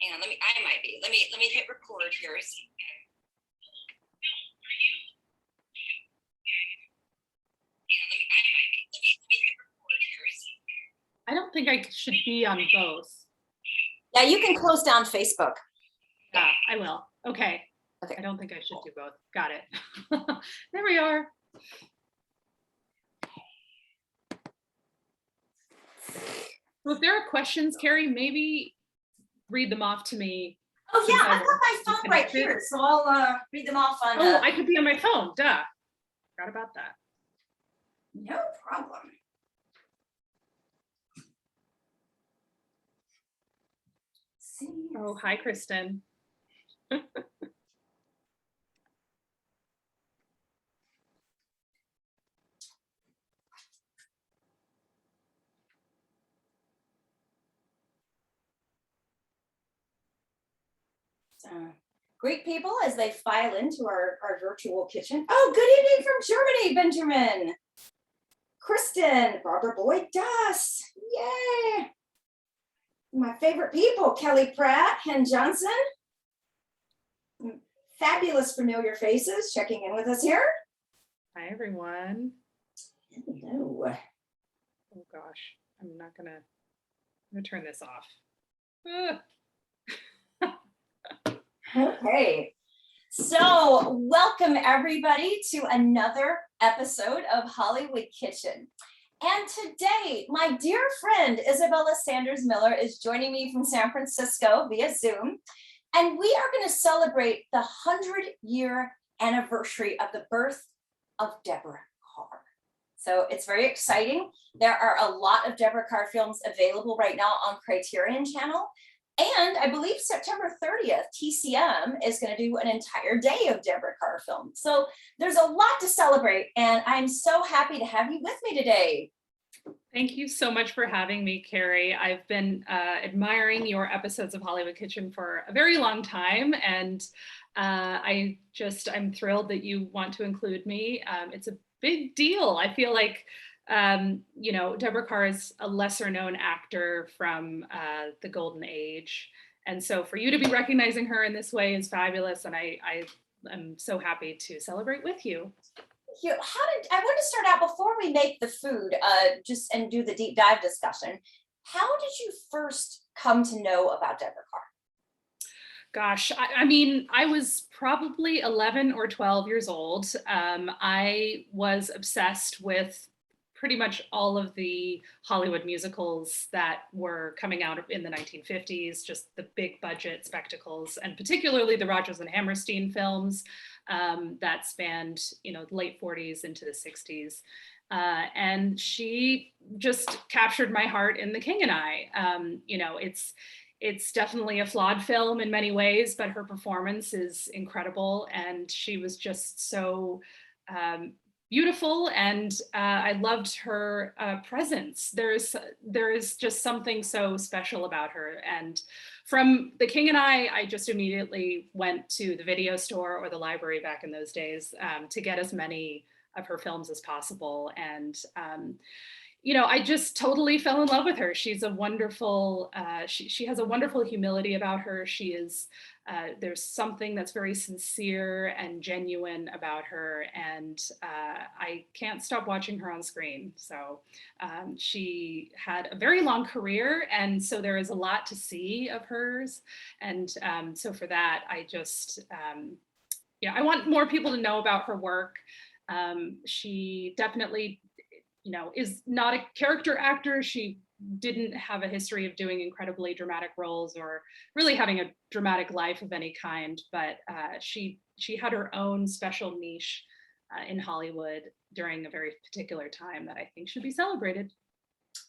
Hang on, I might be. Let me hit record here. I don't think I should be on both. Yeah, you can close down Facebook. Yeah, I will. Okay. Okay. I don't think I should do both. Got it. There we are. So if there are questions, Carrie, maybe read them off to me. Oh yeah, I've got my phone right here, so I'll read them off on. Oh, I could be on my phone. Duh. Forgot about that. No problem. Oh, hi, Kristen. Greet people as they file into our virtual kitchen. Oh, good evening from Germany, Benjamin. Kristen, Barbara Boyd Duss. Yay. My favorite people, Kelly Pratt, Hen Johnson. Fabulous familiar faces checking in with us here. Hi, everyone. Hello. Oh, gosh. I'm gonna turn this off. Okay, so welcome everybody to another episode of Hollywood Kitchen. And today, my dear friend Isabella Sanders Miller is joining me from San Francisco via Zoom. And we are going to celebrate the 100-year anniversary of the birth of Deborah Kerr. So it's very exciting. There are a lot of Deborah Kerr films available right now on Criterion Channel. And I believe September 30th, TCM is going to do an entire day of Deborah Kerr films. So there's a lot to celebrate, and I'm so happy to have you with me today. Thank you so much for having me, Carrie. I've been admiring your episodes of Hollywood Kitchen for a very long time, and I'm thrilled that you want to include me. It's a big deal. I feel like Deborah Kerr is a lesser known actor from the golden age. And so for you to be recognizing her in this way is fabulous. And I am so happy to celebrate with you. I want to start out before we make the food and do the deep dive discussion. How did you first come to know about Deborah Kerr? Gosh, I mean, I was probably 11 or 12 years old. I was obsessed with pretty much all of the Hollywood musicals that were coming out in the 1950s, just the big budget spectacles, and particularly the Rodgers and Hammerstein films that spanned, the late 40s into the 60s. And she just captured my heart in The King and I. It's definitely a flawed film in many ways, but her performance is incredible. And she was just so beautiful, and I loved her presence. There is just something so special about her. And from The King and I just immediately went to the video store or the library back in those days to get as many of her films as possible. And I just totally fell in love with her. She's a wonderful, she has a wonderful humility about her. She is, there's something that's very sincere and genuine about her. And I can't stop watching her on screen. So she had a very long career. And so there is a lot to see of hers. And so for that, I just, I want more people to know about her work. She definitely is not a character actor. She didn't have a history of doing incredibly dramatic roles or really having a dramatic life of any kind, but she had her own special niche in Hollywood during a very particular time that I think should be celebrated.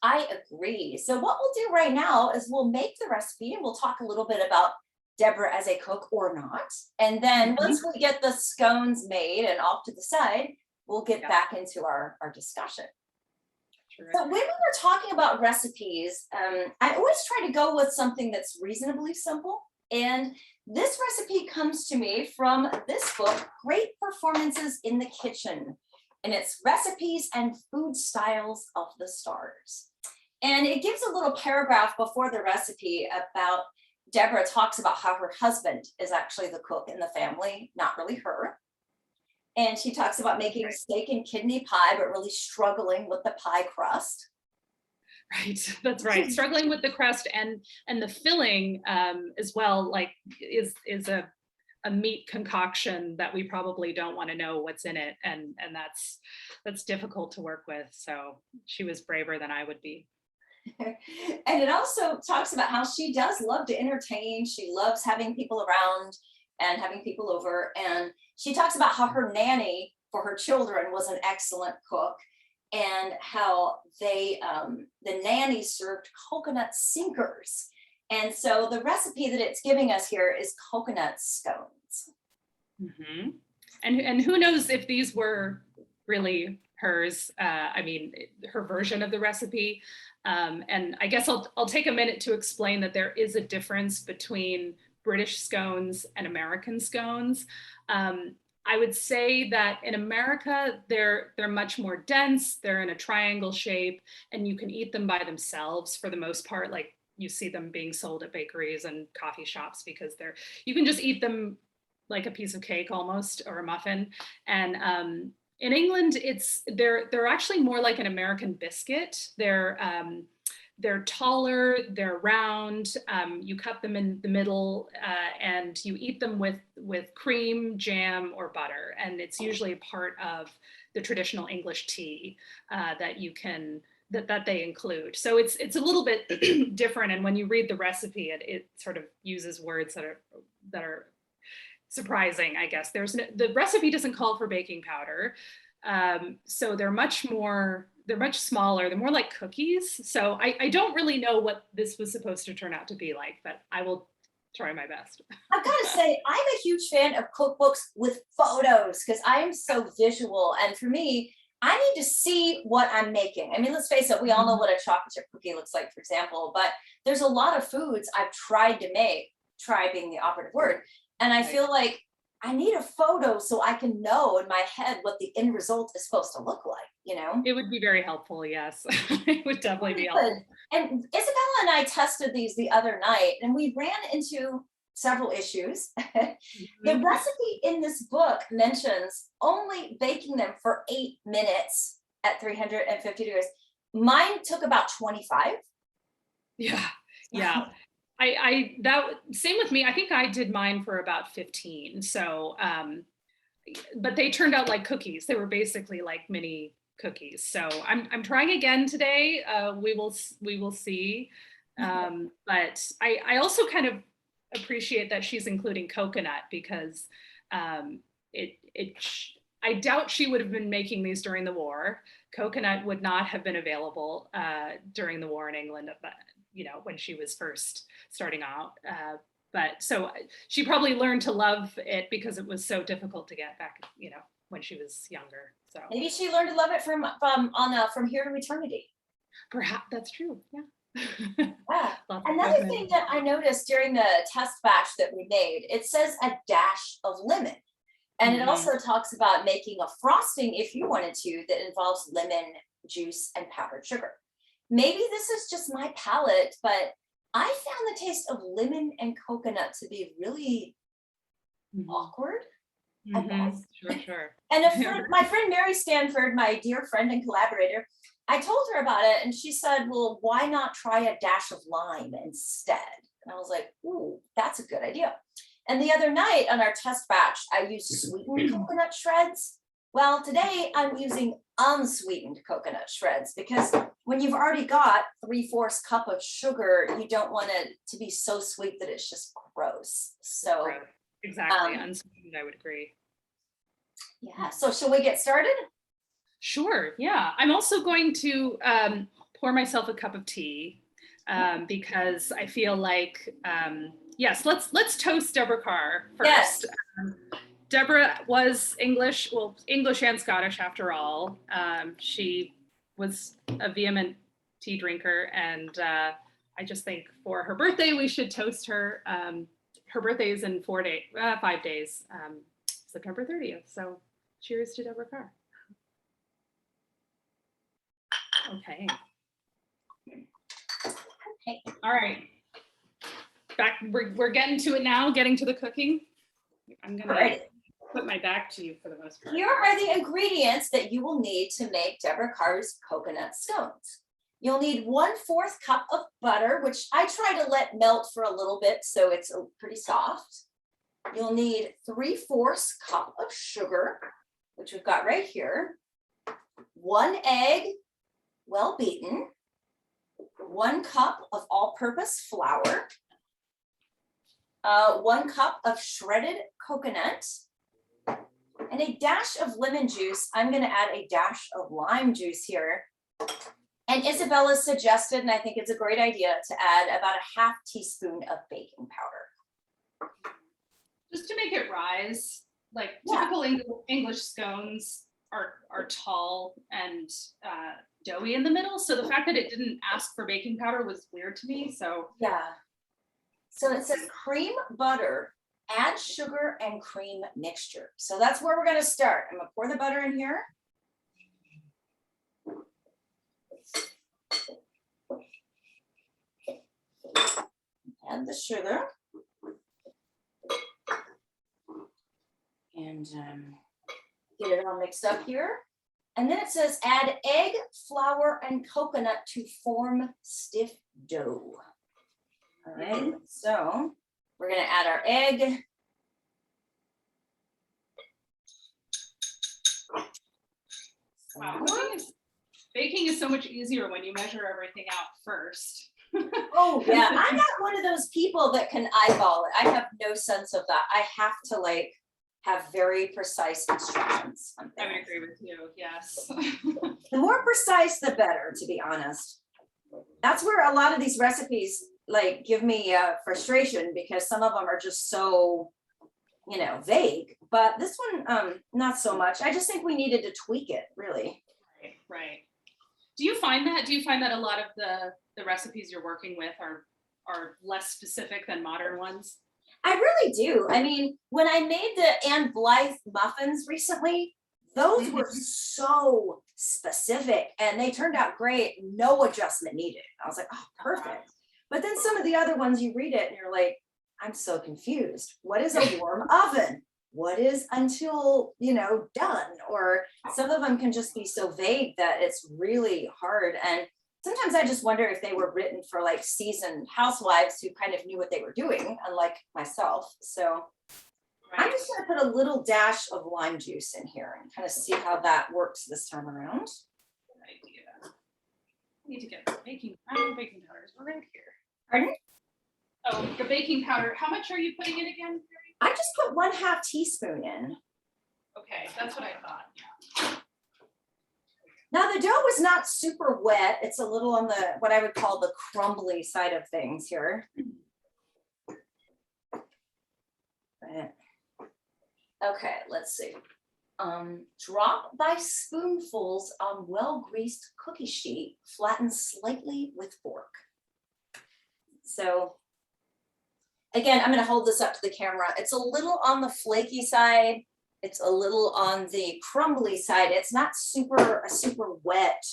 I agree. So what we'll do right now is we'll make the recipe and we'll talk a little bit about Deborah as a cook or not. And then once we get the scones made and off to the side, we'll get back into our discussion. So when we were talking about recipes, I always try to go with something that's reasonably simple. And this recipe comes to me from this book, Great Performances in the Kitchen. And it's Recipes and Food Styles of the Stars. And it gives a little paragraph before the recipe about Deborah talks about how her husband is actually the cook in the family, not really her. And she talks about making steak and kidney pie, but really struggling with the pie crust. Right, that's right. Struggling with the crust and the filling as well, like is a meat concoction that we probably don't want to know what's in it, and that's difficult to work with. So she was braver than I would be. And it also talks about how she does love to entertain. She loves having people around and having people over. And she talks about how her nanny for her children was an excellent cook, and how they the nanny served coconut sinkers. And so the recipe that it's giving us here is coconut scones. Mm-hmm. And who knows if these were really hers? I mean, her version of the recipe. And I guess I'll take a minute to explain that there is a difference between British scones and American scones. I would say that in America, they're much more dense. They're in a triangle shape, and you can eat them by themselves for the most part. Like you see them being sold at bakeries and coffee shops because you can just eat them like a piece of cake almost, or a muffin. And in England, they're actually more like an American biscuit. They're taller, they're round. You cut them in the middle, and you eat them with cream, jam, or butter. And it's usually a part of the traditional English tea that you can that they include. So it's a little bit different. And when you read the recipe, it sort of uses words that are surprising, I guess. The recipe doesn't call for baking powder. So they're much smaller, they're more like cookies. So I don't really know what this was supposed to turn out to be like, but I will try my best. I've got to say, I'm a huge fan of cookbooks with photos because I am so visual. And for me, I need to see what I'm making. I mean, let's face it, we all know what a chocolate chip cookie looks like, for example, but there's a lot of foods I've tried to make, try being the operative word. And I feel like I need a photo so I can know in my head what the end result is supposed to look like, you know? It would be very helpful, yes. It would definitely be helpful. And Isabella and I tested these the other night, and we ran into several issues. The recipe in this book mentions only baking them for 8 minutes at 350 degrees. Mine took about 25. Yeah, yeah. That same with me. I think I did mine for about 15. So, but they turned out like cookies. They were basically like mini cookies. So I'm trying again today. We will see. But I also kind of appreciate that she's including coconut because I doubt she would have been making these during the war. Coconut would not have been available during the war in England, when she was first starting out. But so she probably learned to love it because it was so difficult to get back, when she was younger. So maybe she learned to love it from Here to Eternity. Perhaps that's true. Yeah. Yeah. Another thing that I noticed during the test batch that we made, it says a dash of lemon. And it also talks about making a frosting if you wanted to that involves lemon juice and powdered sugar. Maybe this is just my palate, but I found the taste of lemon and coconut to be really awkward. Sure. And my friend Mary Stanford, my dear friend and collaborator, I told her about it and she said, well, why not try a dash of lime instead? And I was like, ooh, that's a good idea. And the other night on our test batch, I used sweetened coconut shreds. Well, today I'm using unsweetened coconut shreds because when you've already got 3/4 cup of sugar, you don't want it to be so sweet that it's just gross. So exactly, unsweetened, I would agree. Yeah, so shall we get started? Sure, yeah. I'm also going to pour myself a cup of tea because I feel like, yes, let's toast Deborah Kerr first. Yes. Deborah was English and Scottish after all. She was a vehement tea drinker, and I just think for her birthday, we should toast her. Her birthday is in 5 days, September 30th. So cheers to Deborah Kerr. Okay. All right. we're getting to it now, getting to the cooking. I'm gonna Right. put my back to you for the most part. Here are the ingredients that you will need to make Deborah Kerr's coconut scones. You'll need 1/4 cup of butter, which I try to let melt for a little bit so it's pretty soft. You'll need 3/4 cup of sugar, which we've got right here. 1 egg, well beaten. 1 cup of all-purpose flour. 1 cup of shredded coconut. And a dash of lemon juice. I'm going to add a dash of lime juice here. And Isabella suggested, and I think it's a great idea, to add about a 1/2 teaspoon of baking powder. Just to make it rise, like Yeah. typical English scones are tall and doughy in the middle. So the fact that it didn't ask for baking powder was weird to me. So Yeah. So it says cream butter, add sugar and cream mixture. So that's where we're going to start. I'm going to pour the butter in here. Add the sugar. And get it all mixed up here. And then it says add egg, flour, and coconut to form stiff dough. All right, so we're gonna add our egg. wow, baking is so much easier when you measure everything out first. Oh yeah, I'm not one of those people that can eyeball it. I have no sense of that. I have to like have very precise instructions on I would things. agree with you, yes. The more precise, the better, to be honest. That's where a lot of these recipes like give me frustration because some of them are just so, you know, vague. But this one, not so much. I just think we needed to tweak it, really. Right. Do you find that a lot of the recipes you're working with are less specific than modern ones? I really do. I mean, when I made the Anne Blythe muffins recently, those were so specific and they turned out great. No adjustment needed. I was like, oh, perfect. But then some of the other ones you read it and you're like, I'm so confused. What is a warm oven? What is until, you know, done? Or some of them can just be so vague that it's really hard. And sometimes I just wonder if they were written for like seasoned housewives who kind of knew what they were doing, unlike myself. So I'm just going to put a little dash of lime juice in here and kind of see how that works this time around. Good idea. I need to get the baking powders right here. Pardon? Oh, the baking powder. How much are you putting in again? I just put 1/2 teaspoon in. Okay, that's what I thought. Yeah. Now the dough is not super wet. It's a little on the, what I would call the crumbly side of things here. Okay, let's see. Drop by spoonfuls on well-greased cookie sheet, flatten slightly with fork. So again, I'm going to hold this up to the camera. It's a little on the flaky side. It's a little on the crumbly side. It's not a super wet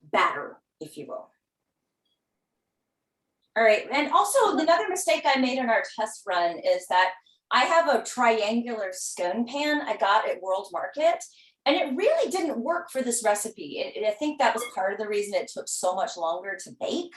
batter, if you will. All right, and also another mistake I made in our test run is that I have a triangular scone pan I got at World Market, and it really didn't work for this recipe. I think that was part of the reason it took so much longer to bake.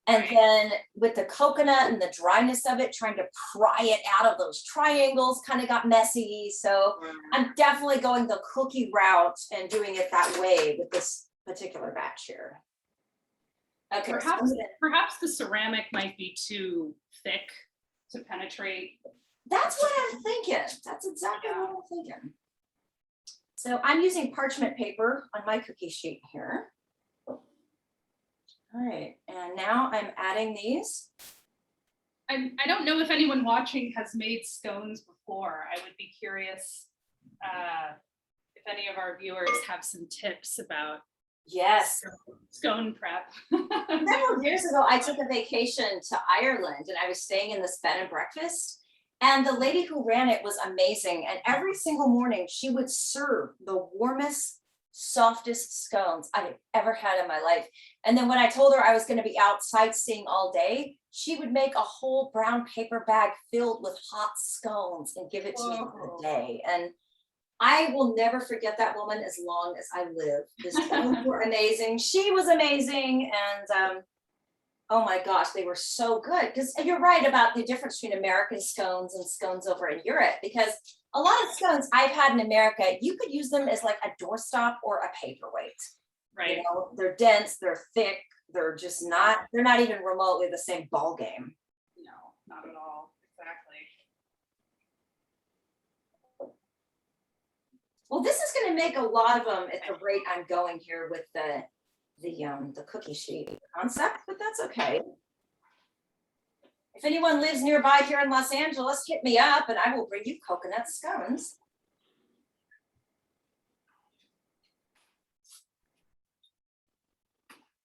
And then with the coconut and the dryness of it, trying to pry it out of those triangles kind of got messy. So I'm definitely going the cookie route and doing it that way with this particular batch here. Okay. Perhaps the ceramic might be too thick to penetrate. That's what I'm thinking. That's exactly what I'm thinking. So I'm using parchment paper on my cookie sheet here. All right, and now I'm adding these. I don't know if anyone watching has made scones before. I would be curious if any of our viewers have some tips about scone prep. Several years ago, I took a vacation to Ireland and I was staying in this bed and breakfast. And the lady who ran it was amazing. And every single morning she would serve the warmest, softest scones I've ever had in my life. And then when I told her I was going to be out sightseeing all day, she would make a whole brown paper bag filled with hot scones and give it to me for Whoa. the day. And I will never forget that woman as long as I live. The scones were amazing. She was amazing. And oh my gosh, they were so good. Because you're right about the difference between American scones and scones over in Europe. Because a lot of scones I've had in America, you could use them as like a doorstop or a paperweight. Right. You know, they're dense, they're thick, they're just not, they're not even remotely the same ball game. No, not at all. Exactly. Well, this is going to make a lot of them at the rate I'm going here with the cookie sheet concept, but that's okay. If anyone lives nearby here in Los Angeles, hit me up and I will bring you coconut scones.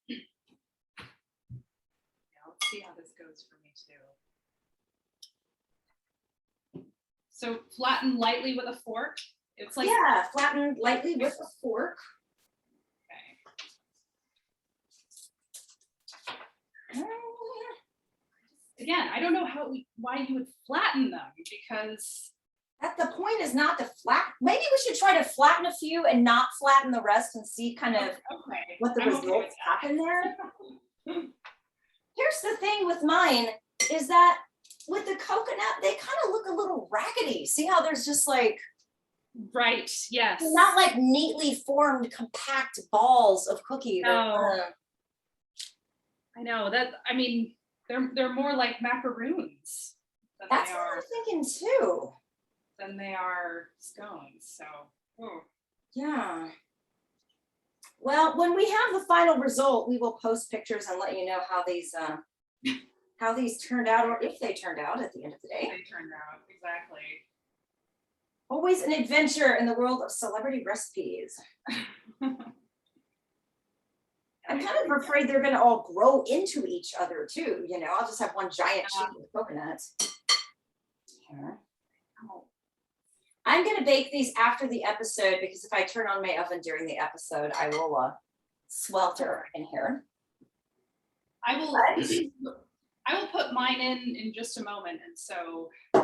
Yeah, let's see how this goes for me too. So flatten lightly with a fork. It's like, yeah, flatten lightly with a fork. okay. Again, I don't know why you would flatten them, because At the point is not to flatten. Maybe we should try to flatten a few and not flatten the rest and see kind of what the results happen there. Here's the thing with mine is that with the coconut, they kind of look a little raggedy. See how there's just like, right, yes. not like neatly formed compact balls of cookie. No. I know that. I mean, they're more like macaroons than That's they what are I'm thinking too. than they are scones. So, Yeah. Well, when we have the final result, we will post pictures and let you know how these turned out, or if they turned out at the end of the day. they turned out exactly. Always an adventure in the world of celebrity recipes. I'm kind of afraid they're going to all grow into each other too. You know, I'll just have one giant sheet of coconuts. Here. Oh. I'm going to bake these after the episode because if I turn on my oven during the episode, I will swelter in here. I will put mine in just a moment, and so I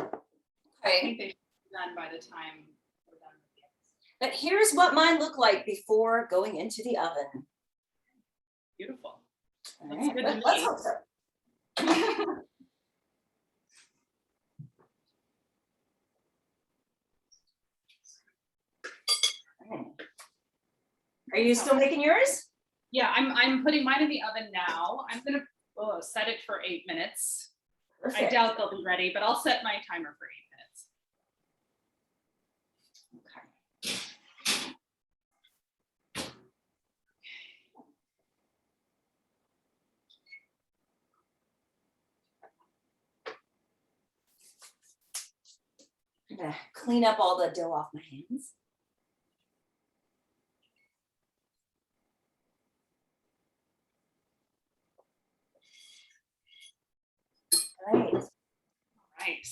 think they should be done by the time we're done with the episode. But here's what mine look like before going into the oven. Beautiful. All Looks right. good to me. Let's hope so. Are you still making yours? Yeah, I'm putting mine in the oven now. I'm gonna set it for 8 minutes. Perfect. I doubt they'll be ready, but I'll set my timer for 8 minutes. I'm gonna clean up all the dough off my hands. Right. Right.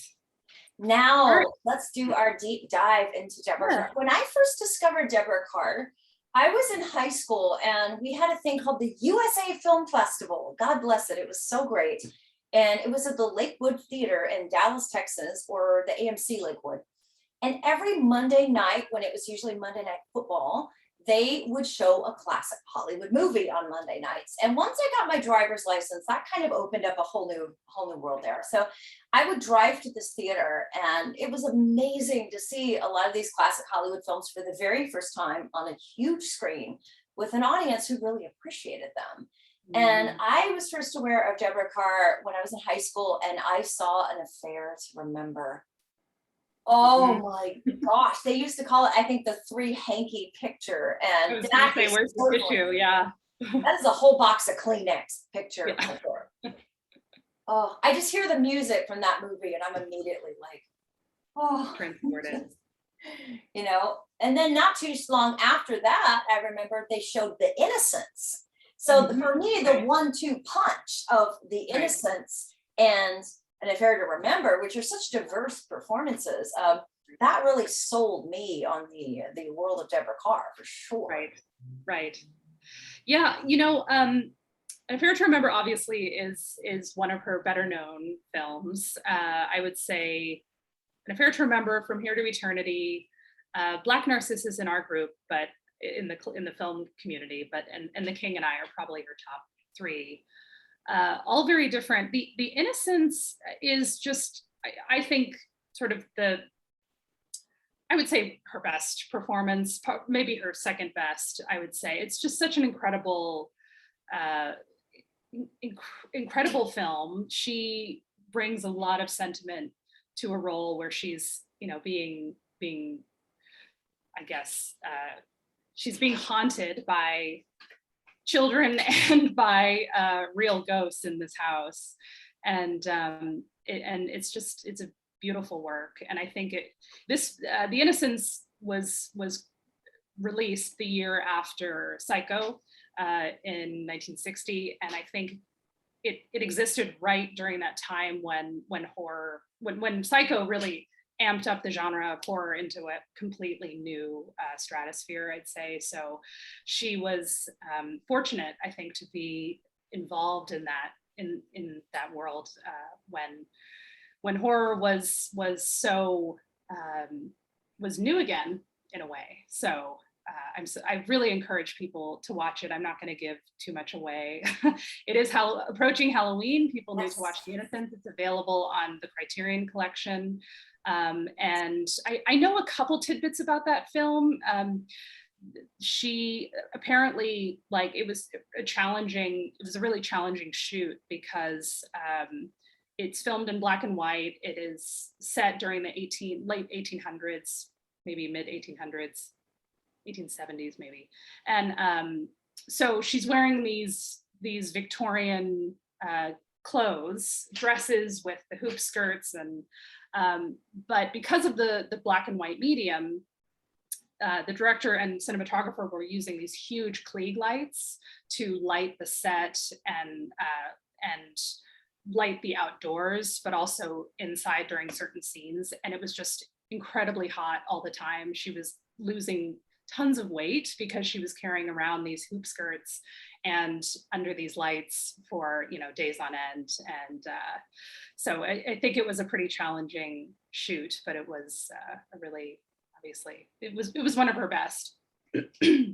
Now let's do our deep dive into Deborah Kerr. When I first discovered Deborah Kerr, I was in high school and we had a thing called the USA Film Festival. God bless it. It was so great. And it was at the Lakewood Theater in Dallas, Texas, or the AMC Lakewood. And every Monday night, when it was usually Monday Night Football, they would show a classic Hollywood movie on Monday nights. And once I got my driver's license, that kind of opened up a whole new world there. So I would drive to this theater and it was amazing to see a lot of these classic Hollywood films for the very first time on a huge screen with an audience who really appreciated them. And I was first aware of Deborah Kerr when I was in high school, and I saw An Affair to Remember. Oh my gosh, they used to call it, I think, the three hanky picture. And that say, where's the tissue? Yeah. That is a whole box of Kleenex picture. Yeah. Oh, I just hear the music from that movie and I'm immediately like, oh, transported. You know, and then not too long after that, I remember they showed The Innocents. So for me, the 1-2 punch of The Innocents and An Affair to Remember, which are such diverse performances, that really sold me on the world of Deborah Kerr for sure. Right. Yeah, you know, A Fair to Remember obviously is one of her better known films. I would say An Affair to Remember, From Here to Eternity, Black Narcissus in our group, but in the film community, but and The King and I are probably her top three. All very different. The Innocence is just, I think, sort of I would say her best performance, maybe her second best, I would say. It's just such an incredible, incredible film. She brings a lot of sentiment to a role where she's, being, I guess, she's being haunted by children and by real ghosts in this house. And it's a beautiful work. And I think The Innocence was released the year after Psycho in 1960, and I think it existed right during that time when Psycho really amped up the genre of horror into a completely new stratosphere, I'd say. So she was fortunate, I think, to be involved in that world when horror was new again in a way. So I really encourage people to watch it. I'm not going to give too much away. It is approaching Halloween. People need to watch The Innocents. It's available on the Criterion Collection. And I know a couple tidbits about that film. She apparently, it was a really challenging shoot because it's filmed in black and white. It is set during the late 1800s, maybe mid 1800s, 1870s maybe. And so she's wearing these Victorian dresses with the hoop skirts, and but because of the black and white medium, the director and cinematographer were using these huge Klieg lights to light the set and light the outdoors, but also inside during certain scenes. And it was just incredibly hot all the time. She was losing tons of weight because she was carrying around these hoop skirts and under these lights for days on end. And so I think it was a pretty challenging shoot, but it was a really, obviously, it was one of her best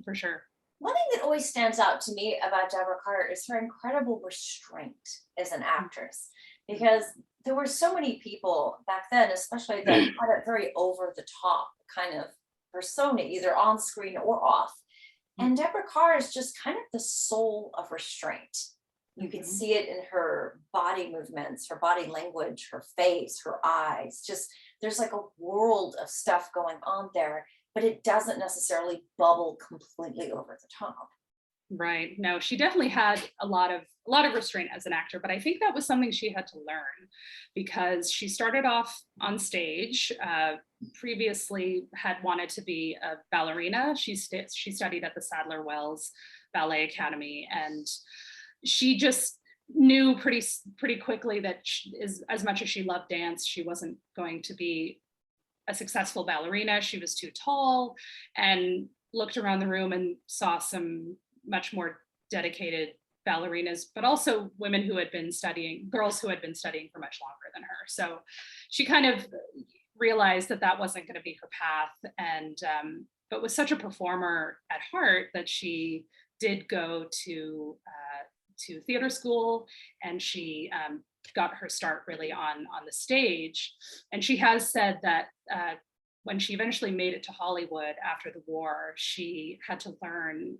for sure. One thing that always stands out to me about Deborah Kerr is her incredible restraint as an actress, because there were so many people back then, especially that had a very over the top kind of persona, either on screen or off. And Deborah Kerr is just kind of the soul of restraint. You can see it in her body movements, her body language, her face, her eyes. Just there's like a world of stuff going on there, but it doesn't necessarily bubble completely over the top. Right. No, she definitely had a lot of restraint as an actor, but I think that was something she had to learn because she started off on stage. Previously had wanted to be a ballerina. She studied at the Sadler-Wells Ballet Academy, and she just knew pretty quickly that as much as she loved dance, she wasn't going to be a successful ballerina. She was too tall, and looked around the room and saw some much more dedicated ballerinas, but also women who had been studying, girls who had been studying for much longer than her. So she kind of realized that wasn't going to be her path, and but was such a performer at heart that she did go to theater school, and she got her start really on the stage. And she has said that when she eventually made it to Hollywood after the war, she had to learn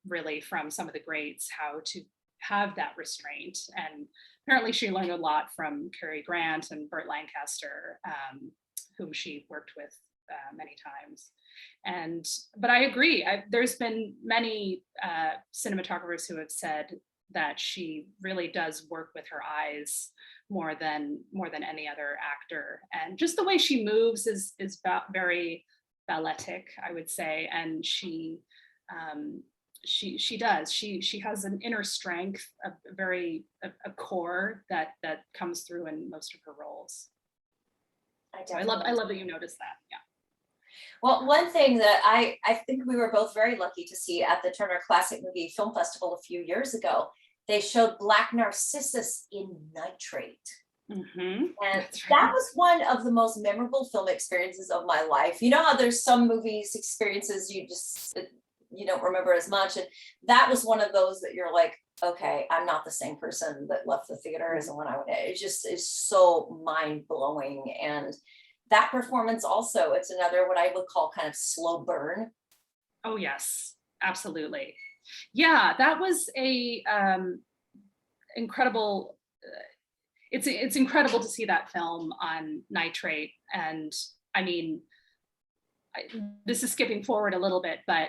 really from some of the greats how to have that restraint. And apparently she learned a lot from Cary Grant and Burt Lancaster, whom she worked with many times. But I agree, there's been many cinematographers who have said that she really does work with her eyes more than any other actor. And just the way she moves is very balletic, I would say. And she has an inner strength, a core that comes through in most of her roles. I love that you noticed that. Yeah. Well, one thing that I think we were both very lucky to see at the Turner Classic Movie Film Festival a few years ago, they showed Black Narcissus in nitrate. Mm-hmm. And that was one of the most memorable film experiences of my life. You know how there's some movies experiences you don't remember as much, and that was one of those that you're like, okay, I'm not the same person that left the theater as when I went. It just is so mind blowing, and that performance also, it's another what I would call kind of slow burn. Oh yes, absolutely. Yeah, that was a incredible. It's incredible to see that film on nitrate, and I mean, this is skipping forward a little bit, but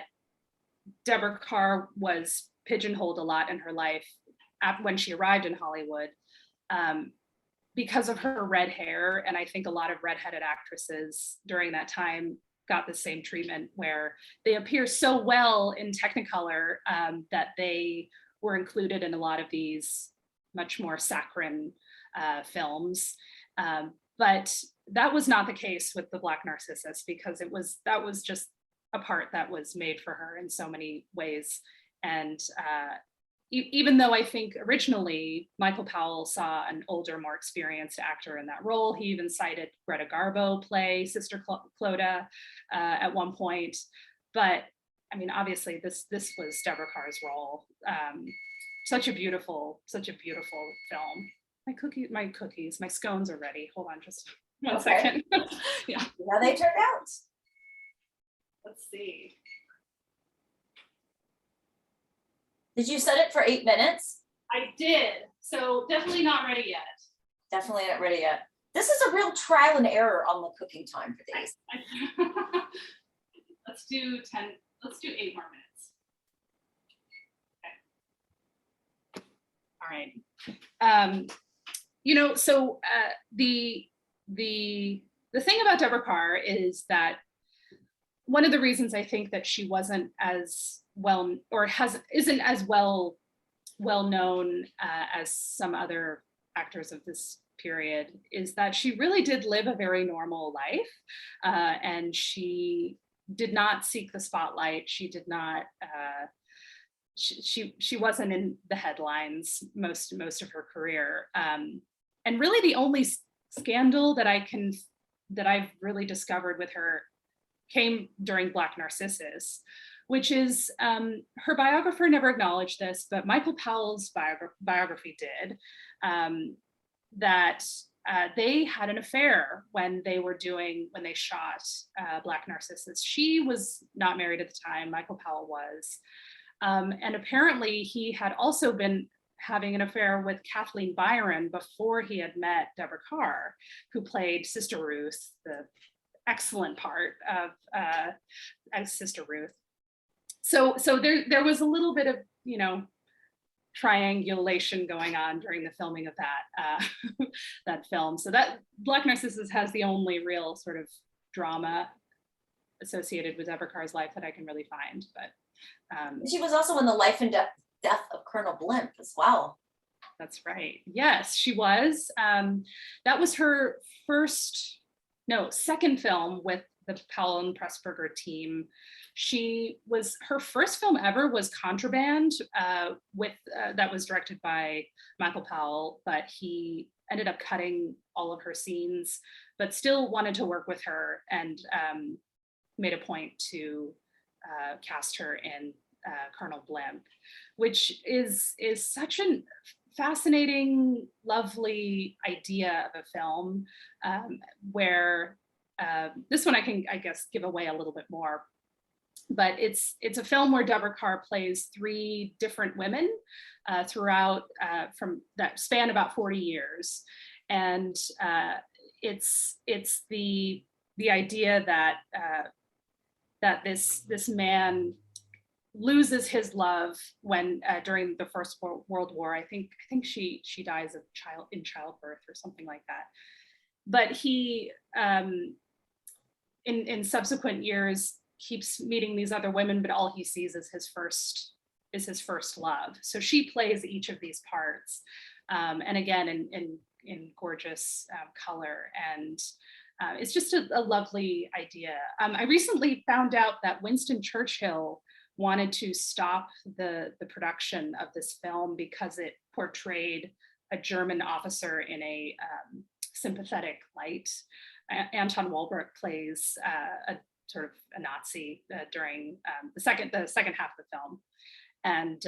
Deborah Kerr was pigeonholed a lot in her life when she arrived in Hollywood because of her red hair, and I think a lot of redheaded actresses during that time got the same treatment where they appear so well in Technicolor that they were included in a lot of these much more saccharine films. But that was not the case with the Black Narcissus, because that was just a part that was made for her in so many ways. And even though I think originally Michael Powell saw an older, more experienced actor in that role, he even cited Greta Garbo play Sister Clodagh at one point. But I mean, obviously this was Deborah Kerr's role. Such a beautiful film. My scones are ready. Hold on just one second. Yeah. How they turned out. Let's see. Did you set it for 8 minutes? I did. So definitely not ready yet. Definitely not ready yet. This is a real trial and error on the cooking time for these. Let's do 8 more minutes. Okay. All right. So the thing about Deborah Kerr is that one of the reasons I think that she wasn't as well, or isn't as well known as some other actors of this period, is that she really did live a very normal life, and she did not seek the spotlight. She did not. She wasn't in the headlines most of her career, and really the only scandal that I've really discovered with her came during Black Narcissus, which is her biographer never acknowledged this, but Michael Powell's biography did, that they had an affair when they shot Black Narcissus. She was not married at the time, Michael Powell was. And apparently he had also been having an affair with Kathleen Byron before he had met Deborah Kerr, who played Sister Ruth, the excellent part of as Sister Ruth. So there was a little bit of, triangulation going on during the filming of that film. So that Black Narcissus has the only real sort of drama associated with Deborah Kerr's life that I can really find. But she was also in the life and death of Colonel Blimp as well. That's right. Yes, she was. That was her second film with the Powell and Pressburger team. Her first film ever was Contraband, that was directed by Michael Powell, but he ended up cutting all of her scenes, but still wanted to work with her, and made a point to cast her in Colonel Blimp, which is such a fascinating, lovely idea of a film, where this one I can, I guess, give away a little bit more. But it's a film where Deborah Kerr plays 3 different women throughout from that span about 40 years, and it's the idea that this man loses his love when during the First World War. I think she dies of childbirth or something like that. But he in subsequent years keeps meeting these other women, but all he sees is his first love. So she plays each of these parts, and again in gorgeous color, and it's just a lovely idea. I recently found out that Winston Churchill wanted to stop the production of this film because it portrayed a German officer in a sympathetic light. Anton Walbrook plays a sort of a Nazi during the second half of the film, and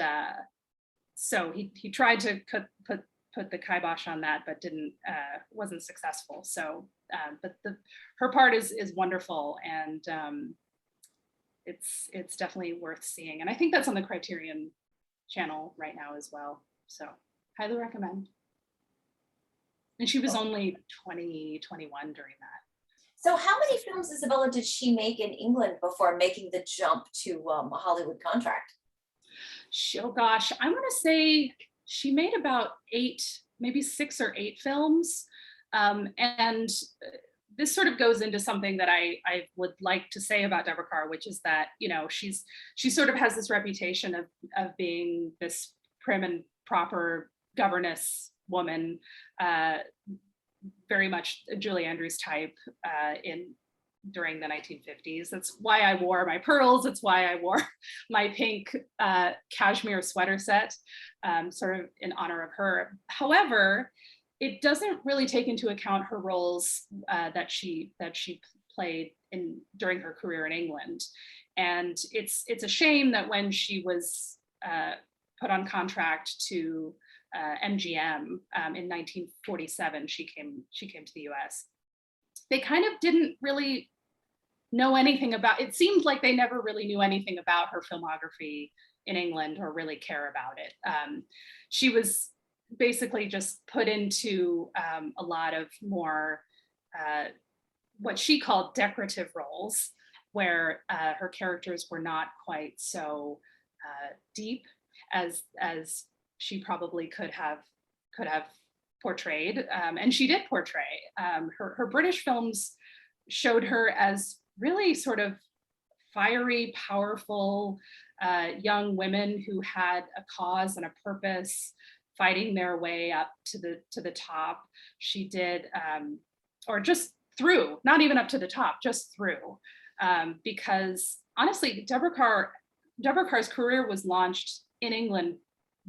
so he tried to put the kibosh on that, but wasn't successful. So, but her part is wonderful, and it's definitely worth seeing. And I think that's on the Criterion channel right now as well. So highly recommend. And she was only 20, 21 during that. So how many films, Isabella, did she make in England before making the jump to a Hollywood contract? Oh gosh, I want to say she made about 8, maybe 6 or 8 films. And this sort of goes into something that I would like to say about Deborah Kerr, which is that, you know, she sort of has this reputation of being this prim and proper governess woman, very much Julie Andrews type during the 1950s. That's why I wore my pearls. It's why I wore my pink cashmere sweater set, sort of in honor of her. However, it doesn't really take into account her roles that she played during her career in England. And it's a shame that when she was put on contract to MGM in 1947, she came to the US. They kind of didn't really know anything about, it seemed like they never really knew anything about her filmography in England or really care about it. She was basically just put into a lot of more what she called decorative roles, where her characters were not quite so deep as she probably could have portrayed, and she did portray. Her British films showed her as really sort of fiery, powerful young women who had a cause and a purpose, fighting their way up to the top. She did, or just through, not even up to the top, just through, because honestly, Deborah Kerr's career was launched in England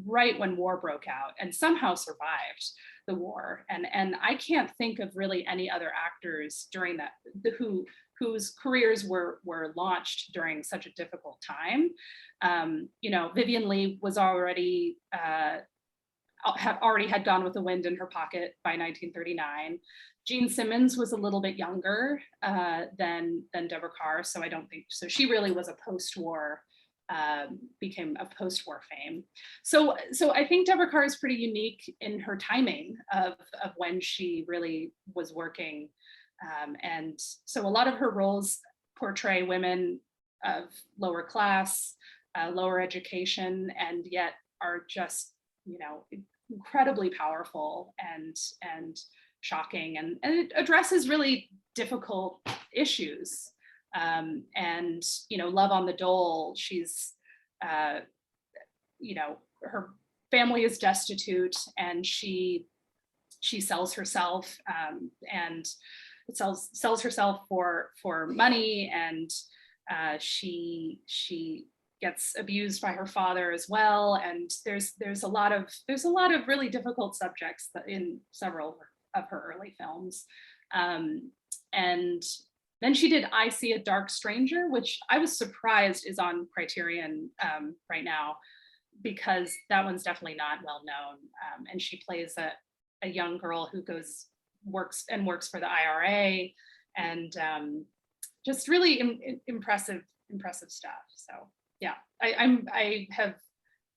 right when war broke out, and somehow survived the war. And I can't think of really any other actors during that whose careers were launched during such a difficult time. You know, Vivien Leigh was already had Gone with the Wind in her pocket by 1939. Jean Simmons was a little bit younger than Deborah Kerr, so I don't think so. She really was a post-war, became a post-war fame. So I think Deborah Kerr is pretty unique in her timing of when she really was working. And so a lot of her roles portray women of lower class, lower education, and yet are just, you know, incredibly powerful and shocking, and it addresses really difficult issues. And, you know, Love on the Dole, she's, you know, her family is destitute, and she sells herself, and sells herself for money, and she gets abused by her father as well. And there's a lot of really difficult subjects in several of her early films. And then she did I See a Dark Stranger, which I was surprised is on Criterion right now, because that one's definitely not well known. And she plays a young girl who works for the IRA, and just really impressive stuff. So yeah, I have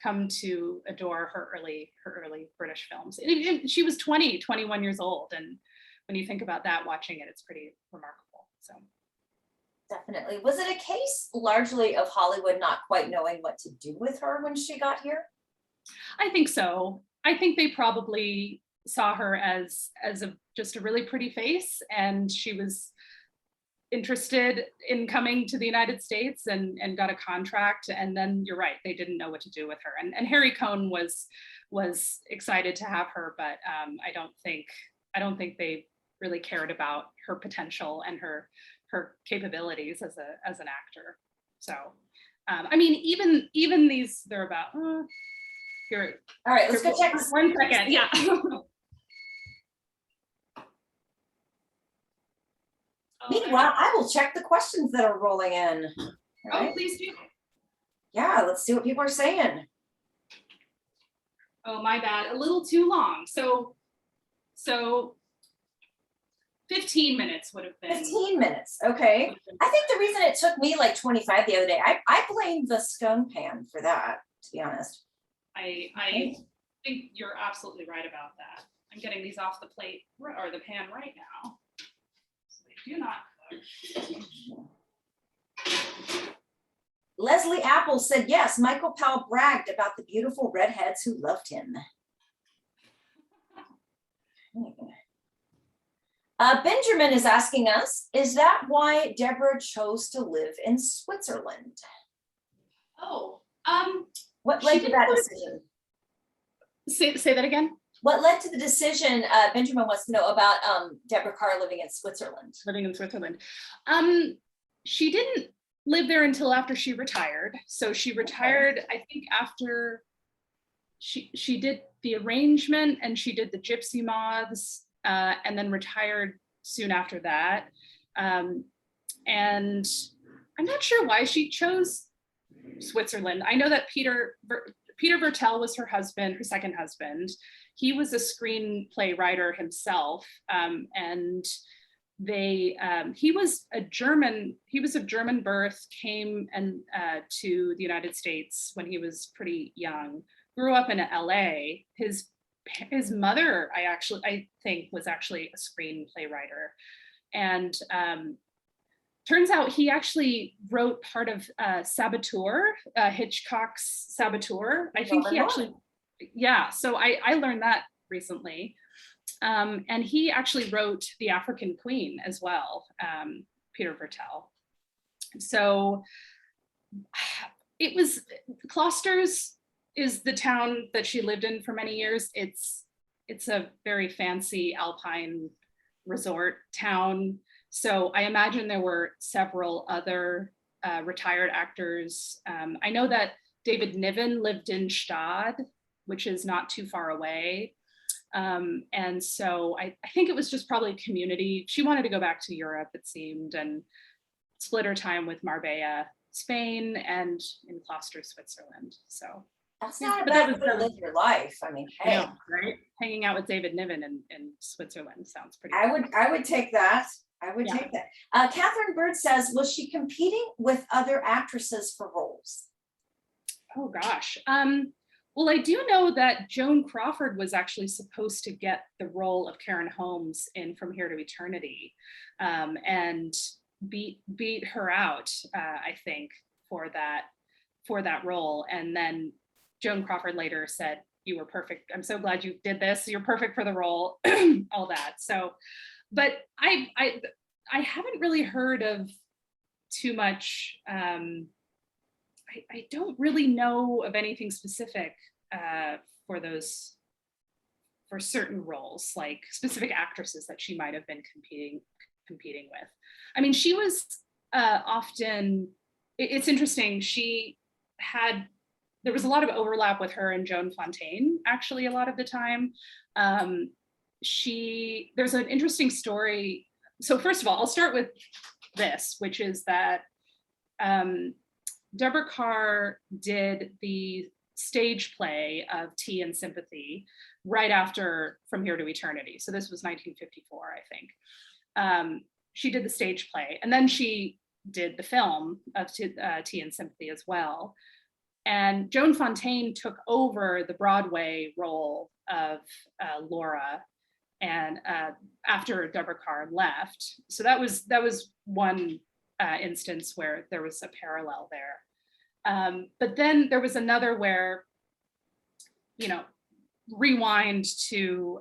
come to adore her early British films. She was 21 years old, and when you think about that, watching it, it's pretty remarkable. So definitely. Was it a case largely of Hollywood not quite knowing what to do with her when she got here? I think so. I think they probably saw her as just a really pretty face, and she was interested in coming to the United States and got a contract. And then you're right, they didn't know what to do with her. And Harry Cohn was excited to have her, but I don't think they really cared about her potential and her capabilities as an actor. So I mean, even these, they're about, here. All right, let's go check this. 1 second, yeah. Meanwhile, I will check the questions that are rolling in. All right. Please do. Yeah, let's see what people are saying. Oh, my bad, a little too long. So 15 minutes would have been. 15 minutes, okay. I think the reason it took me like 25 the other day, I blame the scone pan for that, to be honest. I think you're absolutely right about that. I'm getting these off the plate or the pan right now. So they do not cook. Leslie Apple said, yes, Michael Powell bragged about the beautiful redheads who loved him. Benjamin is asking us, is that why Deborah chose to live in Switzerland? What led to that decision? Say that again? What led to the decision? Benjamin wants to know about Deborah Kerr living in Switzerland. Living in Switzerland. She didn't live there until after she retired. So she retired, I think, after she did the arrangement and she did the Gypsy Moths, and then retired soon after that. And I'm not sure why she chose Switzerland. I know that Peter Vertel was her husband, her second husband. He was a screenplay writer himself, and he was of German birth, came to the United States when he was pretty young, grew up in LA. His mother, I think, was actually a screenplay writer. And turns out he actually wrote part of Saboteur, Hitchcock's Saboteur. I think he actually, yeah, so I learned that recently. And he actually wrote The African Queen as well, Peter Vertel. So it was, Klosters is the town that she lived in for many years. It's a very fancy alpine resort town. So I imagine there were several other retired actors. I know that David Niven lived in Stade, which is not too far away. And so I think it was just probably community. She wanted to go back to Europe, it seemed, and split her time with Marbella, Spain, and in Klosters, Switzerland. So that's not a bad way to live your life. I mean, hey, yeah, right? Hanging out with David Niven in Switzerland sounds pretty cool. I would take that. I would take that. Catherine Bird says, was she competing with other actresses for roles? Oh gosh. Well, I do know that Joan Crawford was actually supposed to get the role of Karen Holmes in From Here to Eternity, and beat her out, I think, for that role. And then Joan Crawford later said, "You were perfect. I'm so glad you did this. You're perfect for the role." All that. So, but I haven't really heard of too much. I don't really know of anything specific for certain roles, like specific actresses that she might have been competing with. I mean, she was often, it's interesting, there was a lot of overlap with her and Joan Fontaine, actually, a lot of the time. There's an interesting story. So first of all, I'll start with this, which is that Deborah Kerr did the stage play of Tea and Sympathy right after From Here to Eternity. So this was 1954, I think. She did the stage play, and then she did the film of Tea and Sympathy as well. And Joan Fontaine took over the Broadway role of Laura, and after Deborah Kerr left. So that was one instance where there was a parallel there. But then there was another where, rewind to,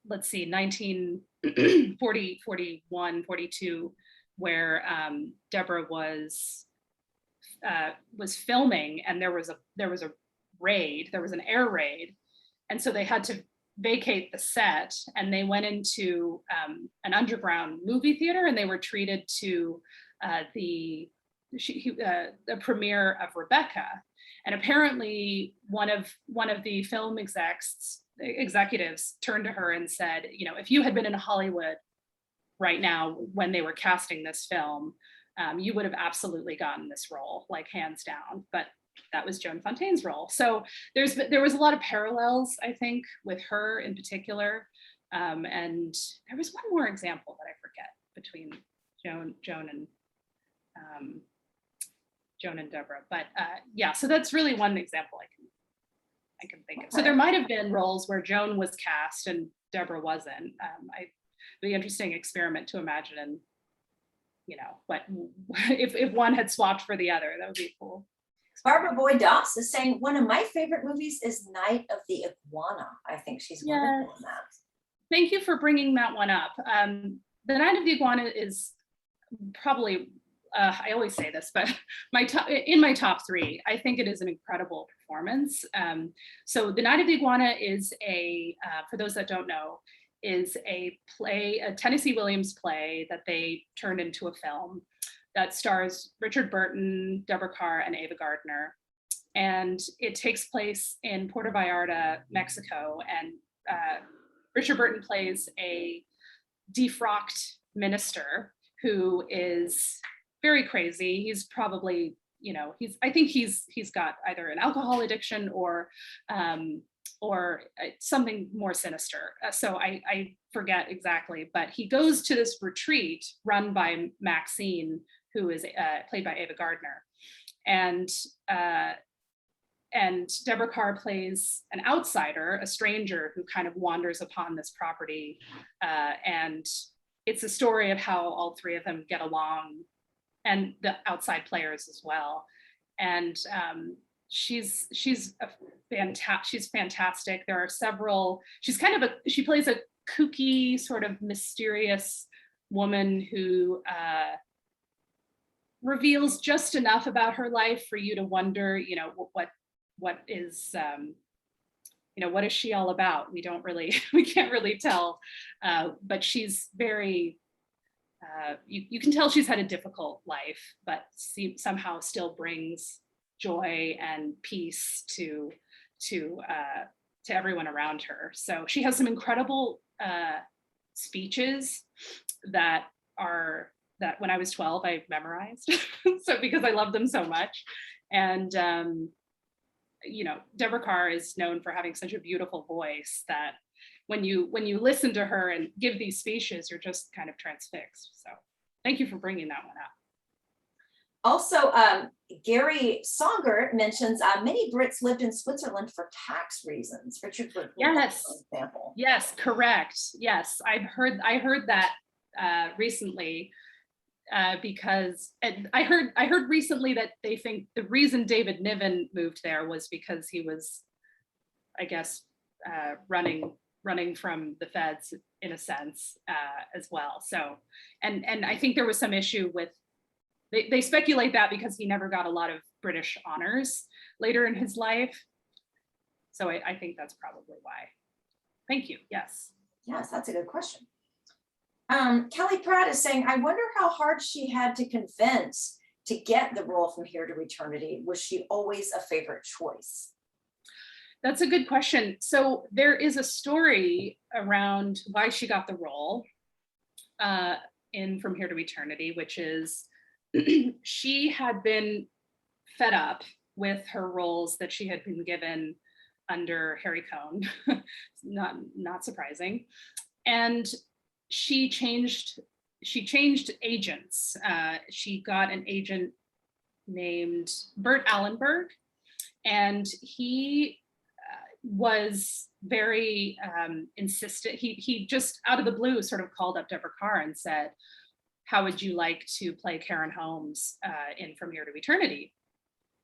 let's see, 1940, 41, 42, where Deborah was filming, and there was a raid, there was an air raid. And so they had to vacate the set, and they went into an underground movie theater, and they were treated to the the premiere of Rebecca, and apparently one of the film executives turned to her and said, if you had been in Hollywood right now when they were casting this film, you would have absolutely gotten this role, like hands down. But that was Joan Fontaine's role. So there was a lot of parallels, I think, with her in particular. And there was one more example that I forget between Joan and Deborah. But yeah, so that's really one example I can think of. So there might have been roles where Joan was cast and Deborah wasn't. The interesting experiment to imagine, and what if one had swapped for the other. That would be cool. Barbara Boyd Doss is saying one of my favorite movies is Night of the Iguana. I think she's wonderful in that. Thank you for bringing that one up. The Night of the Iguana is probably, I always say this, but in my top three. I think it is an incredible performance. So The Night of the Iguana is for those that don't know, is a play, a Tennessee Williams play that they turned into a film that stars Richard Burton, Deborah Kerr, and Ava Gardner. And it takes place in Puerto Vallarta, Mexico. And Richard Burton plays a defrocked minister who is very crazy. He's probably, I think he's got either an alcohol addiction or something more sinister. So I forget exactly, but he goes to this retreat run by Maxine, who is played by Ava Gardner. And Deborah Kerr plays an outsider, a stranger who kind of wanders upon this property. And it's a story of how all three of them get along, and the outside players as well. And she's fantastic. There are several. She plays a kooky, sort of mysterious woman who reveals just enough about her life for you to wonder, what is what is she all about? We can't really tell, but she's very, you can tell she's had a difficult life, but somehow still brings joy and peace to everyone around her. So she has some incredible speeches that when I was 12, I memorized. So because I love them so much. And Deborah Kerr is known for having such a beautiful voice that when you listen to her and give these speeches, you're just kind of transfixed. So thank you for bringing that one up. Also, Gary Songer mentions many Brits lived in Switzerland for tax reasons. Richard Burton, yes, for example. Yes, correct. Yes, I heard that recently. Because I heard recently that they think the reason David Niven moved there was because he was, I guess, running from the feds in a sense as well. So, and I think there was some issue with, they speculate that because he never got a lot of British honors later in his life. So I think that's probably why. Thank you. Yes. Yes, that's a good question. Kelly Pratt is saying, I wonder how hard she had to convince to get the role From Here to Eternity. Was she always a favorite choice? That's a good question. So there is a story around why she got the role in From Here to Eternity, which is she had been fed up with her roles that she had been given under Harry Cohn, not surprising. And she changed agents. She got an agent named Bert Allenberg, and he was very insistent. He just out of the blue sort of called up Deborah Kerr and said, how would you like to play Karen Holmes in From Here to Eternity?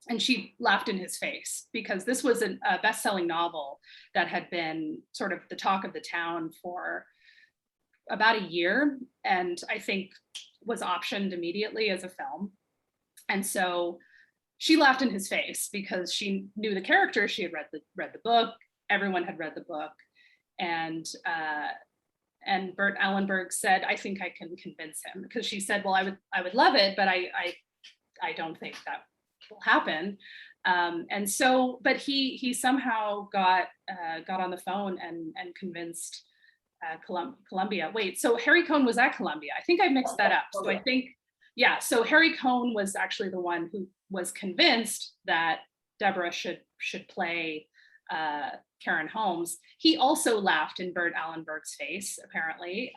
And she laughed in his face because this was a best-selling novel that had been sort of the talk of the town for about a year, and I think was optioned immediately as a film. And so she laughed in his face because she knew the character. She had read the book. Everyone had read the book, and Bert Allenberg said, "I think I can convince him," because she said, "Well, I would love it, but I I don't think that will happen. And so, but he somehow got on the phone and convinced Columbia. Wait, so Harry Cohn was at Columbia. I think I mixed that up. So I think, yeah, so Harry Cohn was actually the one who was convinced that Deborah should play Karen Holmes. He also laughed in Bert Allenberg's face, apparently.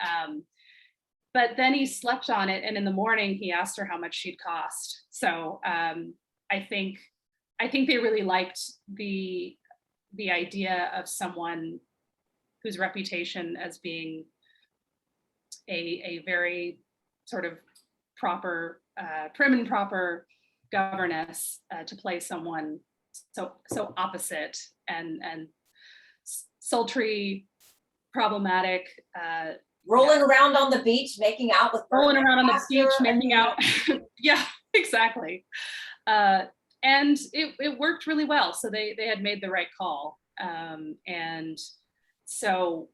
But then he slept on it, and in the morning he asked her how much she'd cost. So I think they really liked the idea of someone whose reputation as being a very sort of proper, prim and proper governess to play someone so opposite and sultry, problematic. Rolling around on the beach, making out with rolling around on the beach, making out. Yeah, exactly. And it worked really well. So they had made the right call. And so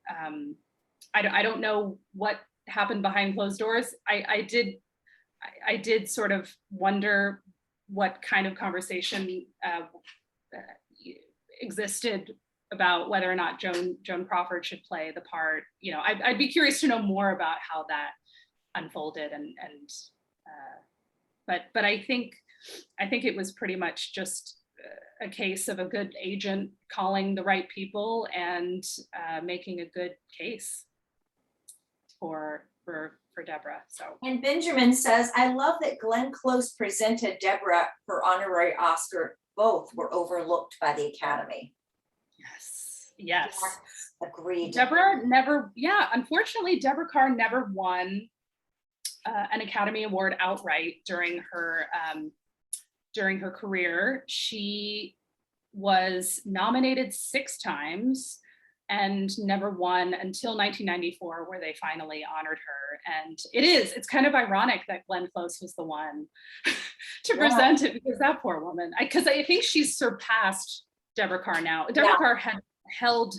I don't know what happened behind closed doors. I did sort of wonder what kind of conversation existed about whether or not Joan Crawford should play the part. You know, I'd be curious to know more about how that unfolded, but I think it was pretty much just a case of a good agent calling the right people and making a good case for Deborah. So, and Benjamin says, I love that Glenn Close presented Deborah her honorary Oscar. Both were overlooked by the Academy. Yes. Agreed. Deborah never, unfortunately, Deborah Kerr never won an Academy Award outright during her career. She was nominated 6 times and never won until 1994, where they finally honored her. And it's kind of ironic that Glenn Close was the one to present it, because that poor woman, because I think she's surpassed Deborah Kerr now. Deborah Kerr had held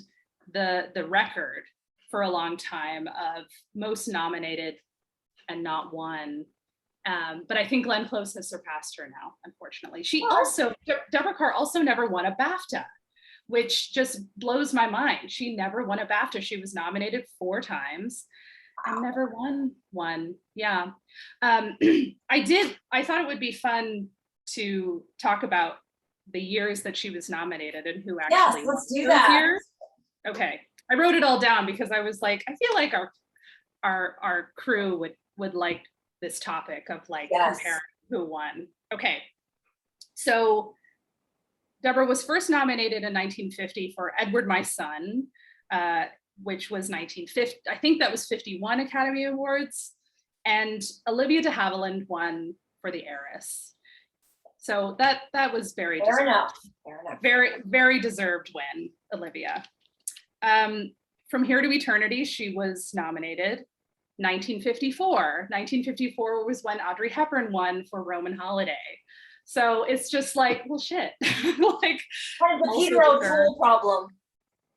the record for a long time of most nominated and not won. But I think Glenn Close has surpassed her now, unfortunately. Deborah Kerr also never won a BAFTA, which just blows my mind. She never won a BAFTA. She was nominated 4 times and never won one. Yeah. I thought it would be fun to talk about the years that she was nominated and who actually won. Let's do that. Years. Okay. I wrote it all down because I was like, I feel like our crew would like this topic of comparing who won. Okay. So Deborah was first nominated in 1950 for Edward, My Son, which was 1950. I think that was 51 Academy Awards. And Olivia de Havilland won for The Heiress. So that was very Fair enough. Very, very deserved win, Olivia. From Here to Eternity, she was nominated. 1954. 1954 was when Audrey Hepburn won for Roman Holiday. So it's just like, well, shit. Like kind of the Peter O'Toole problem.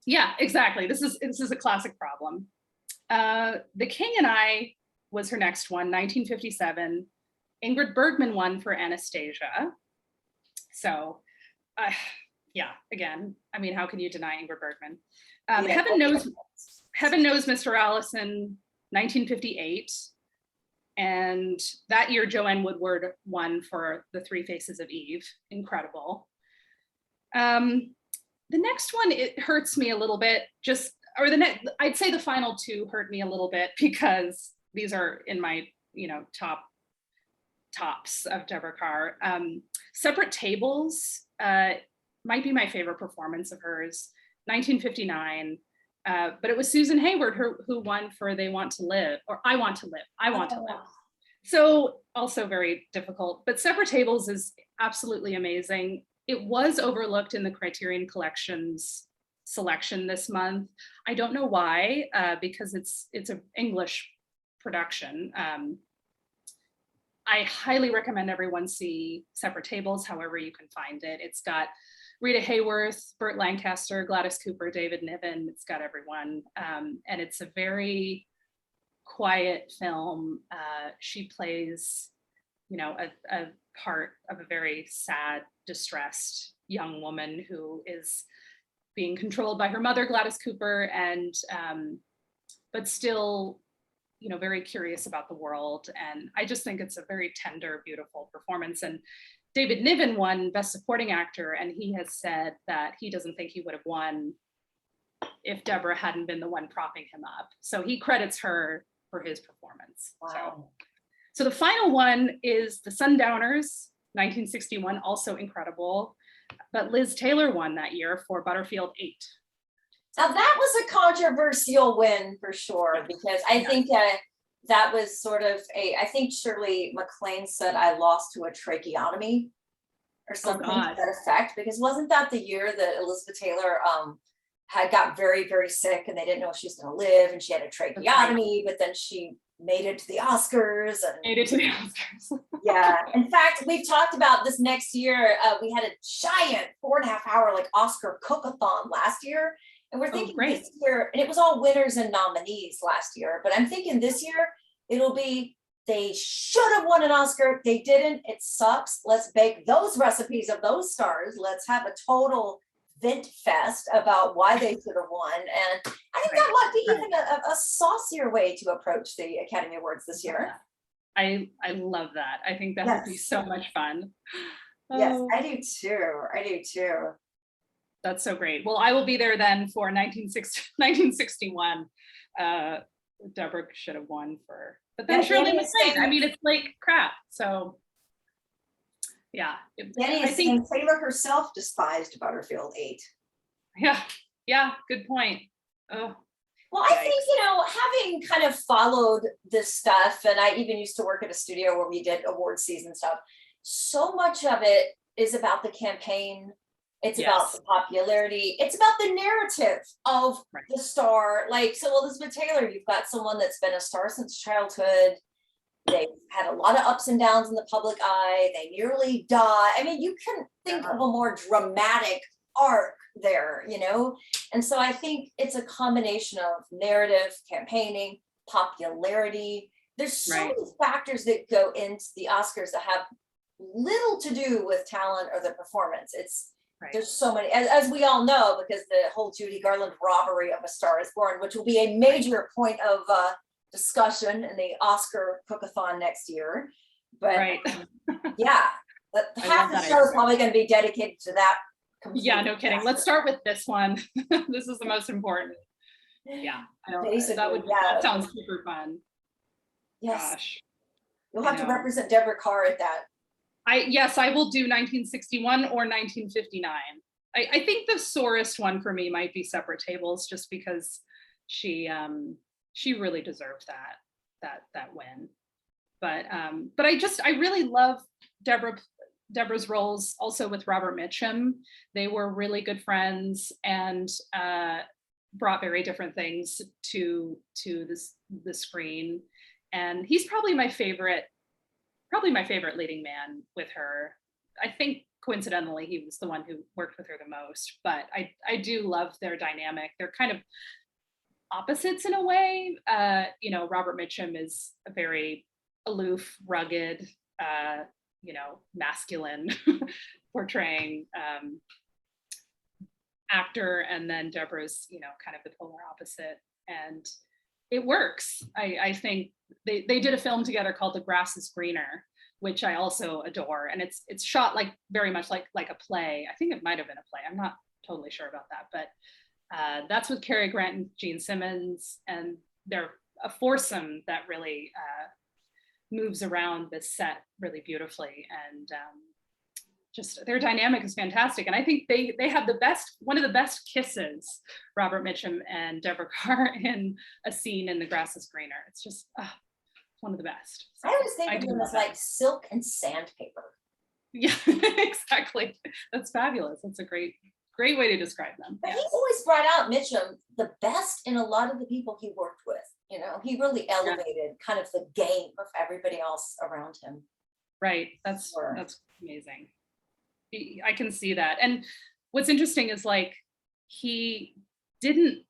Yeah, exactly. This is a classic problem. The King and I was her next one, 1957. Ingrid Bergman won for Anastasia. So, yeah, again, I mean, how can you deny Ingrid Bergman? Heaven Knows Mr. Allison, 1958. And that year, Joanne Woodward won for The Three Faces of Eve. Incredible. The next one, it hurts me a little bit. I'd say the final 2 hurt me a little bit because these are in my, tops of Deborah Kerr. Separate Tables might be my favorite performance of hers. 1959. But it was Susan Hayward who won for They Want to Live, or I Want to Live. So also very difficult, but Separate Tables is absolutely amazing. It was overlooked in the Criterion Collection's selection this month. I don't know why, because it's an English production. I highly recommend everyone see Separate Tables, however you can find it. It's got Rita Hayworth, Burt Lancaster, Gladys Cooper, David Niven. It's got everyone. And it's a very quiet film. She plays, a part of a very sad, distressed young woman who is being controlled by her mother, Gladys Cooper, and but still, very curious about the world. And I just think it's a very tender, beautiful performance. And David Niven won Best Supporting Actor, and he has said that he doesn't think he would have won if Deborah hadn't been the one propping him up. So he credits her for his performance. Wow. So the final one is the Sundowners, 1961, also incredible. But Liz Taylor won that year for Butterfield 8. Now that was a controversial win for sure, because I think that was sort of I think Shirley MacLaine said I lost to a tracheotomy or something to that effect, because wasn't that the year that Elizabeth Taylor had got very, very sick and they didn't know if she was going to live, and she had a tracheotomy, but then she made it to the Oscars. Yeah. In fact, we've talked about this next year. We had a giant 4.5-hour Oscar cook-a-thon last year. And we're thinking this year, and it was all winners and nominees last year, but I'm thinking this year it'll be, they should have won an Oscar. They didn't. It sucks. Let's bake those recipes of those stars. Let's have a total vent fest about why they should have won. And I think that might be even a saucier way to approach the Academy Awards this year. I love that. I think that would be so much fun. Yes, I do too. That's so great. Well, I will be there then for 1961. Deborah should have won for, but then Shirley MacLaine. I mean, it's crap. So yeah. I think Taylor herself despised Butterfield 8. Yeah, good point. Oh. Well, I think, having kind of followed this stuff, and I even used to work at a studio where we did award season stuff, so much of it is about the campaign. It's about the popularity. It's about the narrative of the star. So Elizabeth Taylor, you've got someone that's been a star since childhood. They've had a lot of ups and downs in the public eye. They nearly die. I mean, you can think of a more dramatic arc there, And so I think it's a combination of narrative, campaigning, popularity. There's so many factors that go into the Oscars that have little to do with talent or the performance. There's so many, as we all know, because the whole Judy Garland robbery of A Star is Born, which will be a major point of discussion in the Oscar cook-a-thon next year. But half the show is probably going to be dedicated to that. Yeah, no kidding. Let's start with this one. This is the most important. Yeah, that sounds super fun. Yes. Gosh. You'll have to represent Deborah Kerr at that. Yes, I will do 1961 or 1959. I think the sorest one for me might be Separate Tables, just because she really deserved that win. But I really love Deborah's roles also with Robert Mitchum. They were really good friends and brought very different things to the screen. And he's probably my favorite leading man with her. I think coincidentally he was the one who worked with her the most, but I do love their dynamic. They're kind of opposites in a way. Robert Mitchum is a very aloof, rugged, masculine portraying actor, and then Deborah's, kind of the polar opposite, and it works. I think they did a film together called The Grass is Greener, which I also adore, and it's shot very much like a play. I think it might have been a play. I'm not totally sure about that, but that's with Cary Grant and Gene Simmons, and they're a foursome that really moves around this set really beautifully, and just their dynamic is fantastic. And I think they have one of the best kisses, Robert Mitchum and Deborah Kerr, in a scene in The Grass is Greener. It's just one of the best. So I always think of them as like silk and sandpaper. Yeah, exactly. That's fabulous. That's a great way to describe them. But he always brought out Mitchum the best in a lot of the people he worked with. He really elevated kind of the game of everybody else around him. Right. That's amazing. I can see that. And what's interesting is he didn't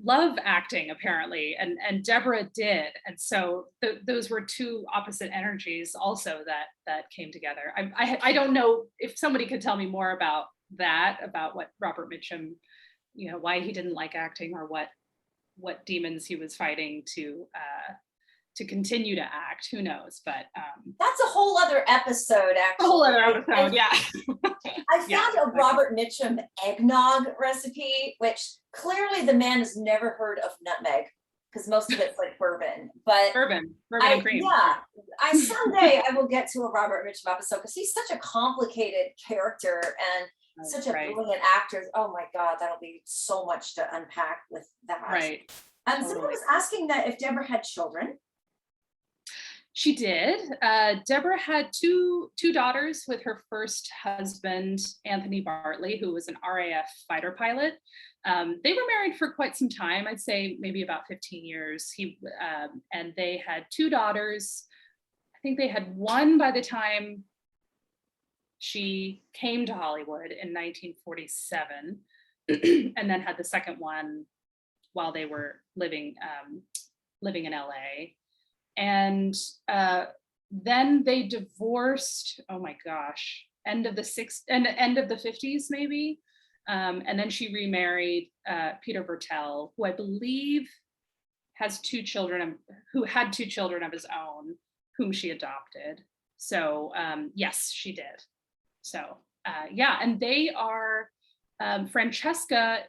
love acting apparently, and Deborah did, and so those were two opposite energies also that came together. I don't know if somebody could tell me more about that, about what Robert Mitchum, why he didn't like acting, or what demons he was fighting to continue to act. Who knows? But that's a whole other episode, actually. A whole other episode, yeah. I found a Robert Mitchum eggnog recipe, which clearly the man has never heard of nutmeg, because most of it's like bourbon. But bourbon and cream. Yeah, someday I will get to a Robert Mitchum episode, because he's such a complicated character and such a brilliant actor. Oh my God, that'll be so much to unpack with that. Right. Someone was asking that if Deborah had children. She did. Deborah had two daughters with her first husband, Anthony Bartley, who was an RAF fighter pilot. They were married for quite some time. I'd say maybe about 15 years. And they had two daughters. I think they had one by the time she came to Hollywood in 1947, and then had the second one while they were living in LA. And then they divorced, oh my gosh, end of the 50s maybe. And then she remarried Peter Bertel, who I believe has two children, who had two children of his own, whom she adopted. So yes, she did. So yeah, and they are, Francesca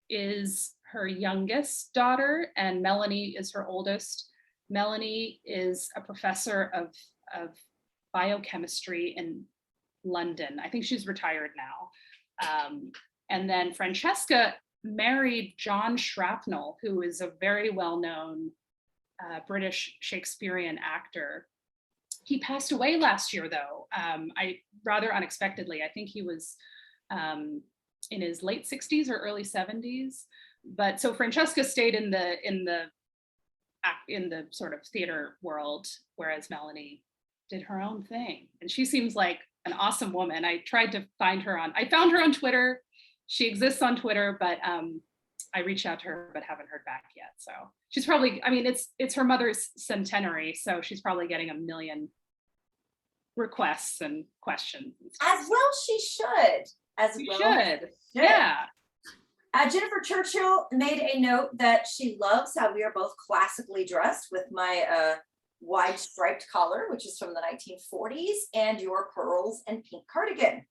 is her youngest daughter, and Melanie is her oldest. Melanie is a professor of biochemistry in London. I think she's retired now. And then Francesca married John Shrapnel, who is a very well-known British Shakespearean actor. He passed away last year, though, rather unexpectedly. I think he was in his late 60s or early 70s. But so Francesca stayed in the sort of theater world, whereas Melanie did her own thing. And she seems like an awesome woman. I tried to find her I found her on Twitter. She exists on Twitter, but I reached out to her, but haven't heard back yet. So she's probably, it's her mother's centenary, so she's probably getting a million requests and questions. As well she should. She should. Yeah. Jennifer Churchill made a note that she loves how we are both classically dressed with my wide striped collar, which is from the 1940s, and your pearls and pink cardigan.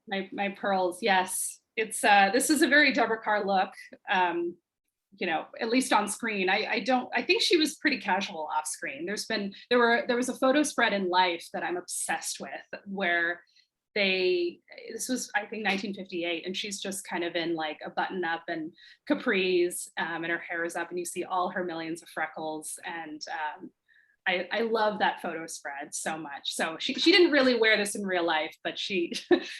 My pearls, yes. It's this is a very Deborah Kerr look, at least on screen. I think she was pretty casual off screen. There was a photo spread in Life that I'm obsessed with, where this was, I think, 1958, and she's just kind of in like a button up and capris, and her hair is up, and you see all her millions of freckles. And I love that photo spread so much. So she didn't really wear this in real life, but she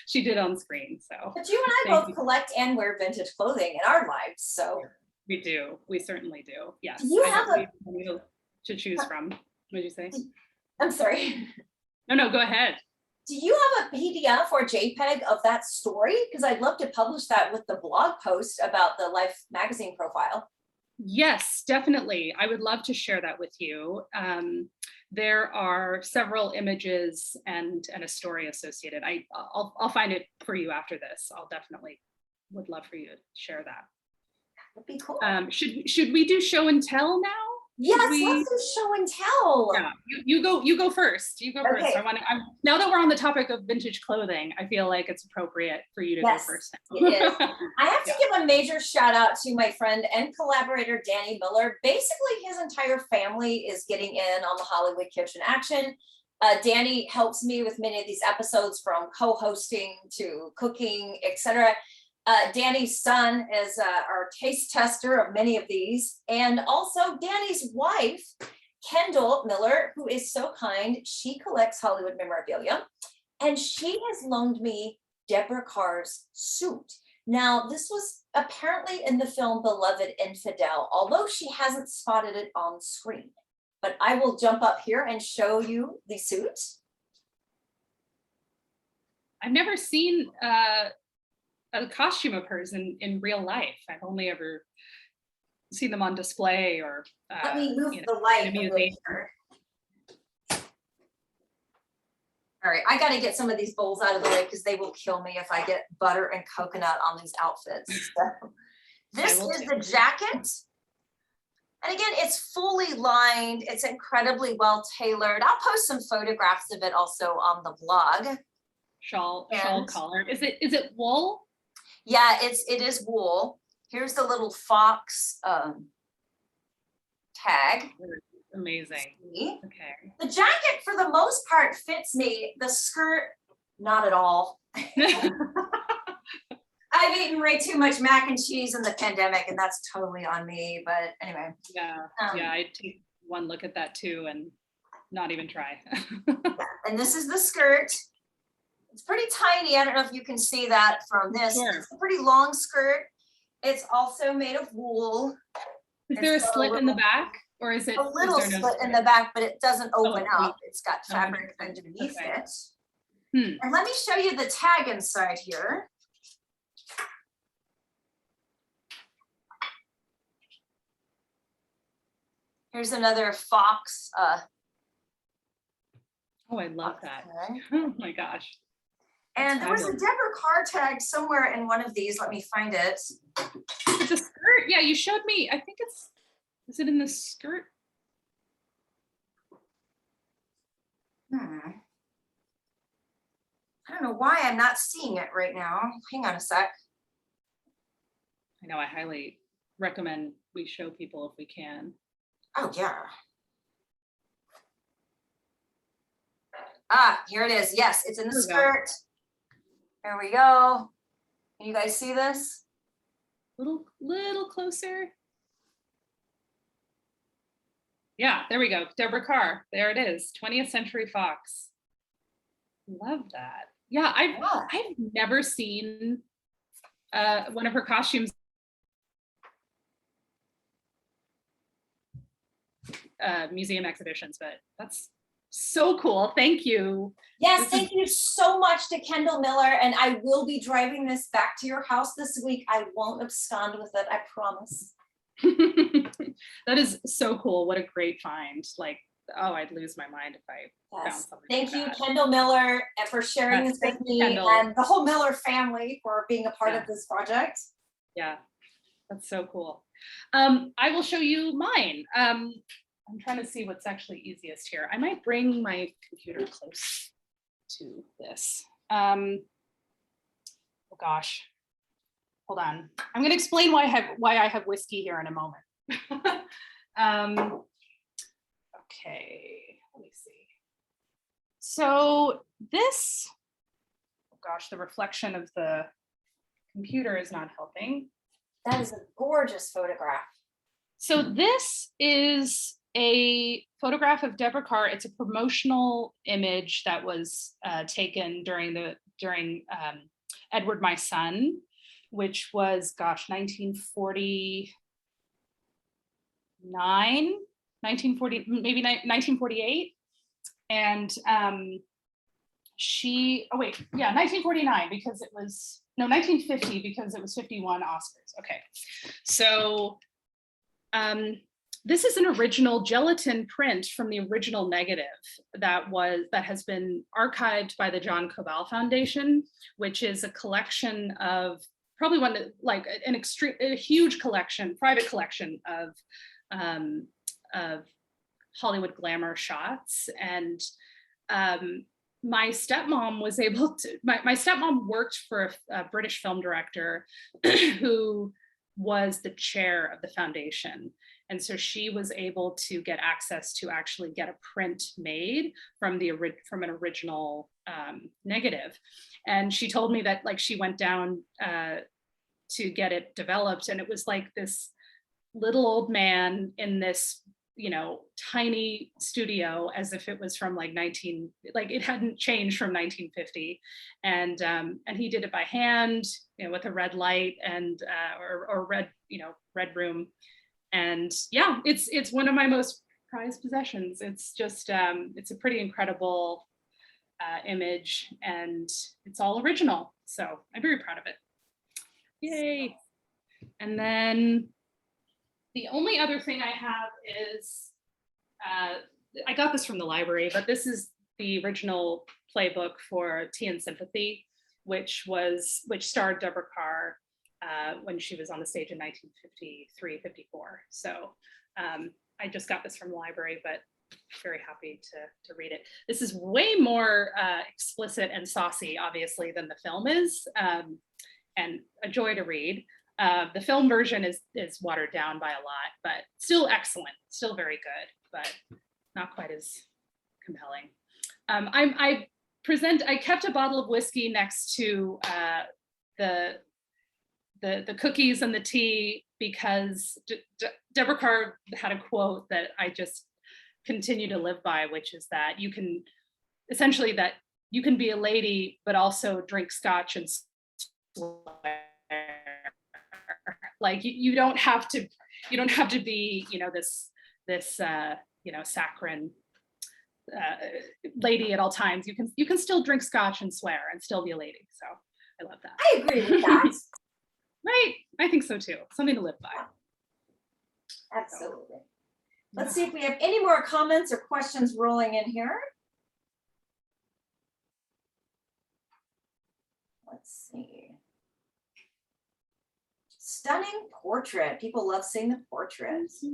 she did on screen. So but you and I both collect and wear vintage clothing in our lives. So we do. We certainly do. Yes. You have to choose from. What did you say? I'm sorry. No, go ahead. Do you have a PDF or JPEG of that story? Because I'd love to publish that with the blog post about the Life magazine profile. Yes, definitely. I would love to share that with you. There are several images and a story associated. I'll find it for you after this. I'll definitely would love for you to share that. That'd be cool. Should we do show and tell now? Yes, let's do show and tell. Yeah, you go first. You go Okay. first. Now that we're on the topic of vintage clothing, I feel like it's appropriate for you to go first. It is. I have to give a major shout out to my friend and collaborator, Danny Miller. Basically, his entire family is getting in on the Hollywood Kitchen action. Danny helps me with many of these episodes, from co-hosting to cooking, etc. Danny's son is our taste tester of many of these. And also Danny's wife, Kendall Miller, who is so kind. She collects Hollywood memorabilia, and she has loaned me Deborah Kerr's suit. Now, this was apparently in the film Beloved Infidel, although she hasn't spotted it on screen. But I will jump up here and show you the suit. I've never seen a costume of hers in real life. I've only ever seen them on display or Let me move you know, the light in a a bit museum. here. All right, I got to get some of these bowls out of the way because they will kill me if I get butter and coconut on these outfits. So this is the jacket. And again, it's fully lined. It's incredibly well tailored. I'll post some photographs of it also on the blog. Shawl collar. Is it wool? Yeah, it is wool. Here's the little fox tag. Amazing. See? Okay. The jacket, for the most part, fits me. The skirt, not at all. I've eaten way too much mac and cheese in the pandemic, and that's totally on me. But anyway. Yeah, I'd take one look at that too and not even try. And this is the skirt. It's pretty tiny. I don't know if you can see that from this. Sure. It's a pretty long skirt. It's also made of wool. Is there a slit in the back, or is it a little slit in the back, but it doesn't open up. It's got fabric underneath it. And let me show you the tag inside here. Here's another fox. Oh, I love that. Oh my gosh. And there was a Deborah Kerr tag somewhere in one of these. Let me find it. It's a skirt. Yeah, you showed me. I think is it in the skirt? I don't know why I'm not seeing it right now. Hang on a sec. I know, I highly recommend we show people if we can. Oh, yeah. Ah, here it is. Yes, it's in the skirt. There we go. Can you guys see this? Little closer. Yeah, there we go. Deborah Kerr. There it is. 20th Century Fox. Love that. Yeah, I've never seen one of her costumes museum exhibitions, but that's so cool. Thank you. Yes, thank you so much to Kendall Miller. And I will be driving this back to your house this week. I won't abscond with it, I promise. That is so cool. What a great find. Like, oh, I'd lose my mind if I found something. Thank like you, that. Kendall Miller, for sharing this with me, Kendall. and the whole Miller family for being a part of this project. Yeah, that's so cool. I will show you mine. I'm trying to see what's actually easiest here. I might bring my computer close to this. Oh gosh, hold on. I'm going to explain why I have whiskey here in a moment. Okay, let me see. So this, oh gosh, the reflection of the computer is not helping. That is a gorgeous photograph. So this is a photograph of Deborah Kerr. It's a promotional image that was taken during Edward My Son, which was, gosh, 1940, maybe 1948. And 1949, because it was, no, 1950, because it was 51 Oscars. Okay, so this is an original gelatin print from the original negative that has been archived by the John Cobell Foundation, which is a collection of probably one that, like, a huge collection, private collection of Hollywood glamour shots. And my stepmom was able to, my stepmom worked for a British film director who was the chair of the foundation. And so she was able to get access to actually get a print made from an original negative. And she told me that, like, she went down to get it developed, and it was like this little old man in this, tiny studio, as if it was from like it hadn't changed from 1950. And he did it by hand, with a red light and or red, red room. And yeah, it's one of my most prized possessions. It's just it's a pretty incredible image, and it's all original. So I'm very proud of it. Yay. And then The only other thing I have is, I got this from the library, but this is the original playbook for Tea and Sympathy, which starred Deborah Kerr when she was on the stage in 1953, 54. So I just got this from the library, but very happy to read it. This is way more explicit and saucy, obviously, than the film is, and a joy to read. The film version is watered down by a lot, but still excellent, still very good, but not quite as compelling. I kept a bottle of whiskey next to the cookies and the tea because Deborah Kerr had a quote that I just continue to live by, which is that you can be a lady, but also drink scotch and swear. Like you don't have to be, this saccharine lady at all times. You can still drink scotch and swear and still be a lady. So I love that. I agree with that. Right, I think so too. Something to live by. Absolutely. Let's see if we have any more comments or questions rolling in here. Let's see. Stunning portrait. People love seeing the portraits.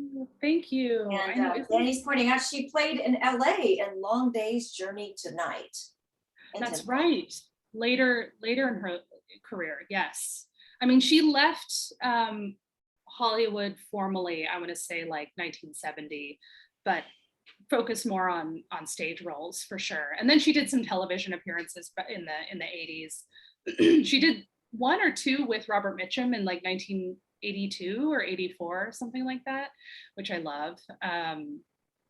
Thank you. And Danny's pointing out she played in LA in Long Day's Journey to Night. That's right. Later in her career, yes. I mean, she left Hollywood formally, I want to say like 1970, but focused more on stage roles for sure. And then she did some television appearances in the 80s. She did one or two with Robert Mitchum in like 1982 or 84, something like that, which I love.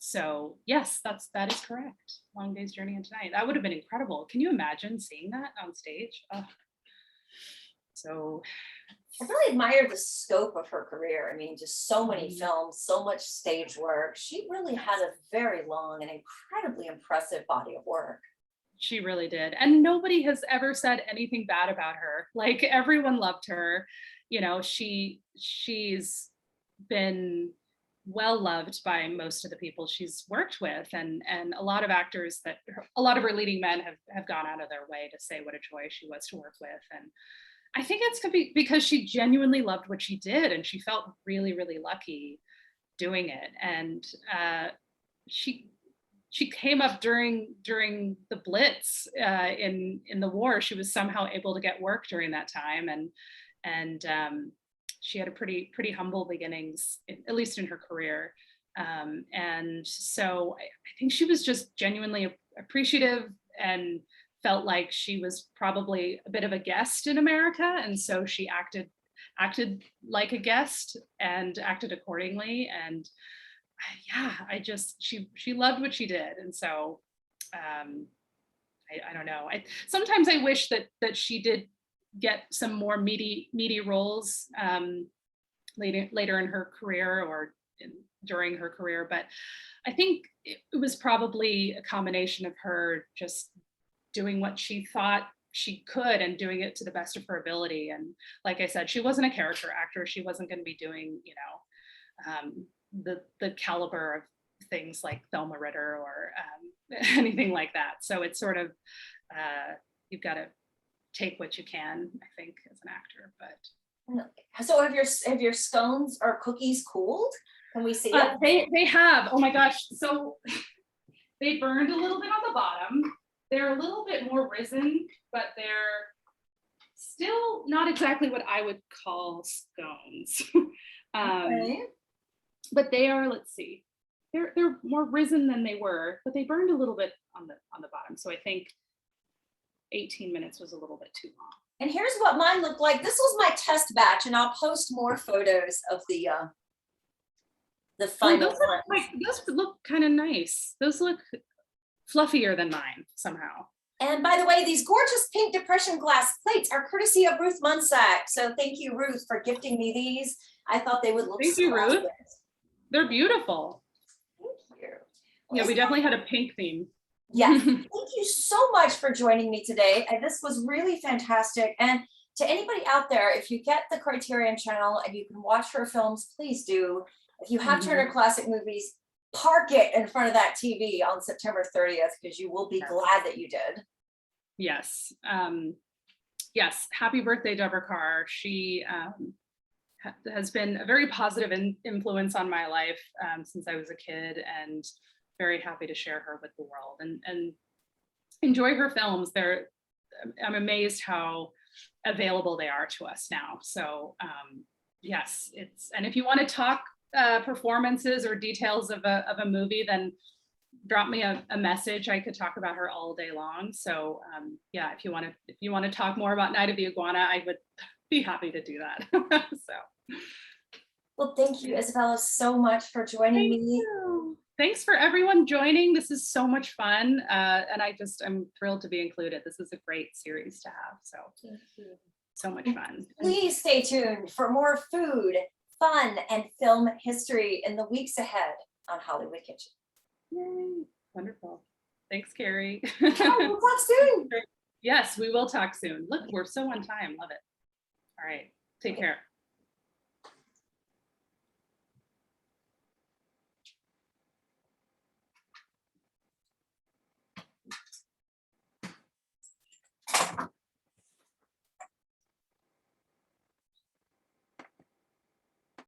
So yes, that is correct. Long Day's Journey into Night. That would have been incredible. Can you imagine seeing that on stage? Oh. So I really admire the scope of her career. I mean, just so many films, so much stage work. She really had a very long and incredibly impressive body of work. She really did. And nobody has ever said anything bad about her. Like everyone loved her. She's been well loved by most of the people she's worked with, and a lot of actors a lot of her leading men have gone out of their way to say what a joy she was to work with. And I think it's because she genuinely loved what she did, and she felt really, really lucky doing it. And she came up during the Blitz in the war. She was somehow able to get work during that time, and she had a pretty humble beginnings, at least in her career. And so I think she was just genuinely appreciative and felt like she was probably a bit of a guest in America, and so she acted like a guest and acted accordingly. And she loved what she did, and so I don't know. Sometimes I wish that she did get some more meaty roles later in her career or during her career, but I think it was probably a combination of her just doing what she thought she could and doing it to the best of her ability. And like I said, she wasn't a character actor. She wasn't going to be doing, the caliber of things like Thelma Ritter or anything like that. So it's sort of, you've got to take what you can, I think, as an actor. But so have your scones or cookies cooled? Can we see it? They have. Oh my gosh. So they burned a little bit on the bottom. They're a little bit more risen, but they're still not exactly what I would call scones. Okay. But they are, let's see, they're more risen than they were, but they burned a little bit on the bottom. So I think 18 minutes was a little bit too long. And here's what mine looked like. This was my test batch, and I'll post more photos of the final ones. Those look kind of nice. Those look fluffier than mine somehow. And by the way, these gorgeous pink depression glass plates are courtesy of Ruth Munsack. So thank you, Ruth, for gifting me these. I thought they would look Thank you, Ruth. They're beautiful. Thank you. Yeah, we definitely had a pink theme. Yes. Thank you so much for joining me today. This was really fantastic. And to anybody out there, if you get the Criterion channel and you can watch her films, please do. If you have Turner Classic Movies, park it in front of that TV on September 30th, because you will be glad that you did. Yes. Yes. Happy birthday, Deborah Kerr. She has been a very positive influence on my life since I was a kid, and very happy to share her with the world and enjoy her films. I'm amazed how available they are to us now. So yes, and if you want to talk performances or details of a movie, then drop me a message. I could talk about her all day long. So yeah, if you want to talk more about Night of the Iguana, I would be happy to do that. So well, thank you, Isabella, so much for joining me. Thanks for everyone joining. This is so much fun. And I'm thrilled to be included. This is a great series to have. So thank you. So much fun. Please stay tuned for more food, fun, and film history in the weeks ahead on Hollywood Kitchen. Yay. Wonderful. Thanks, Carrie. We'll talk soon. Yes, we will talk soon. Look, we're so on time. Love it. All right. Take care.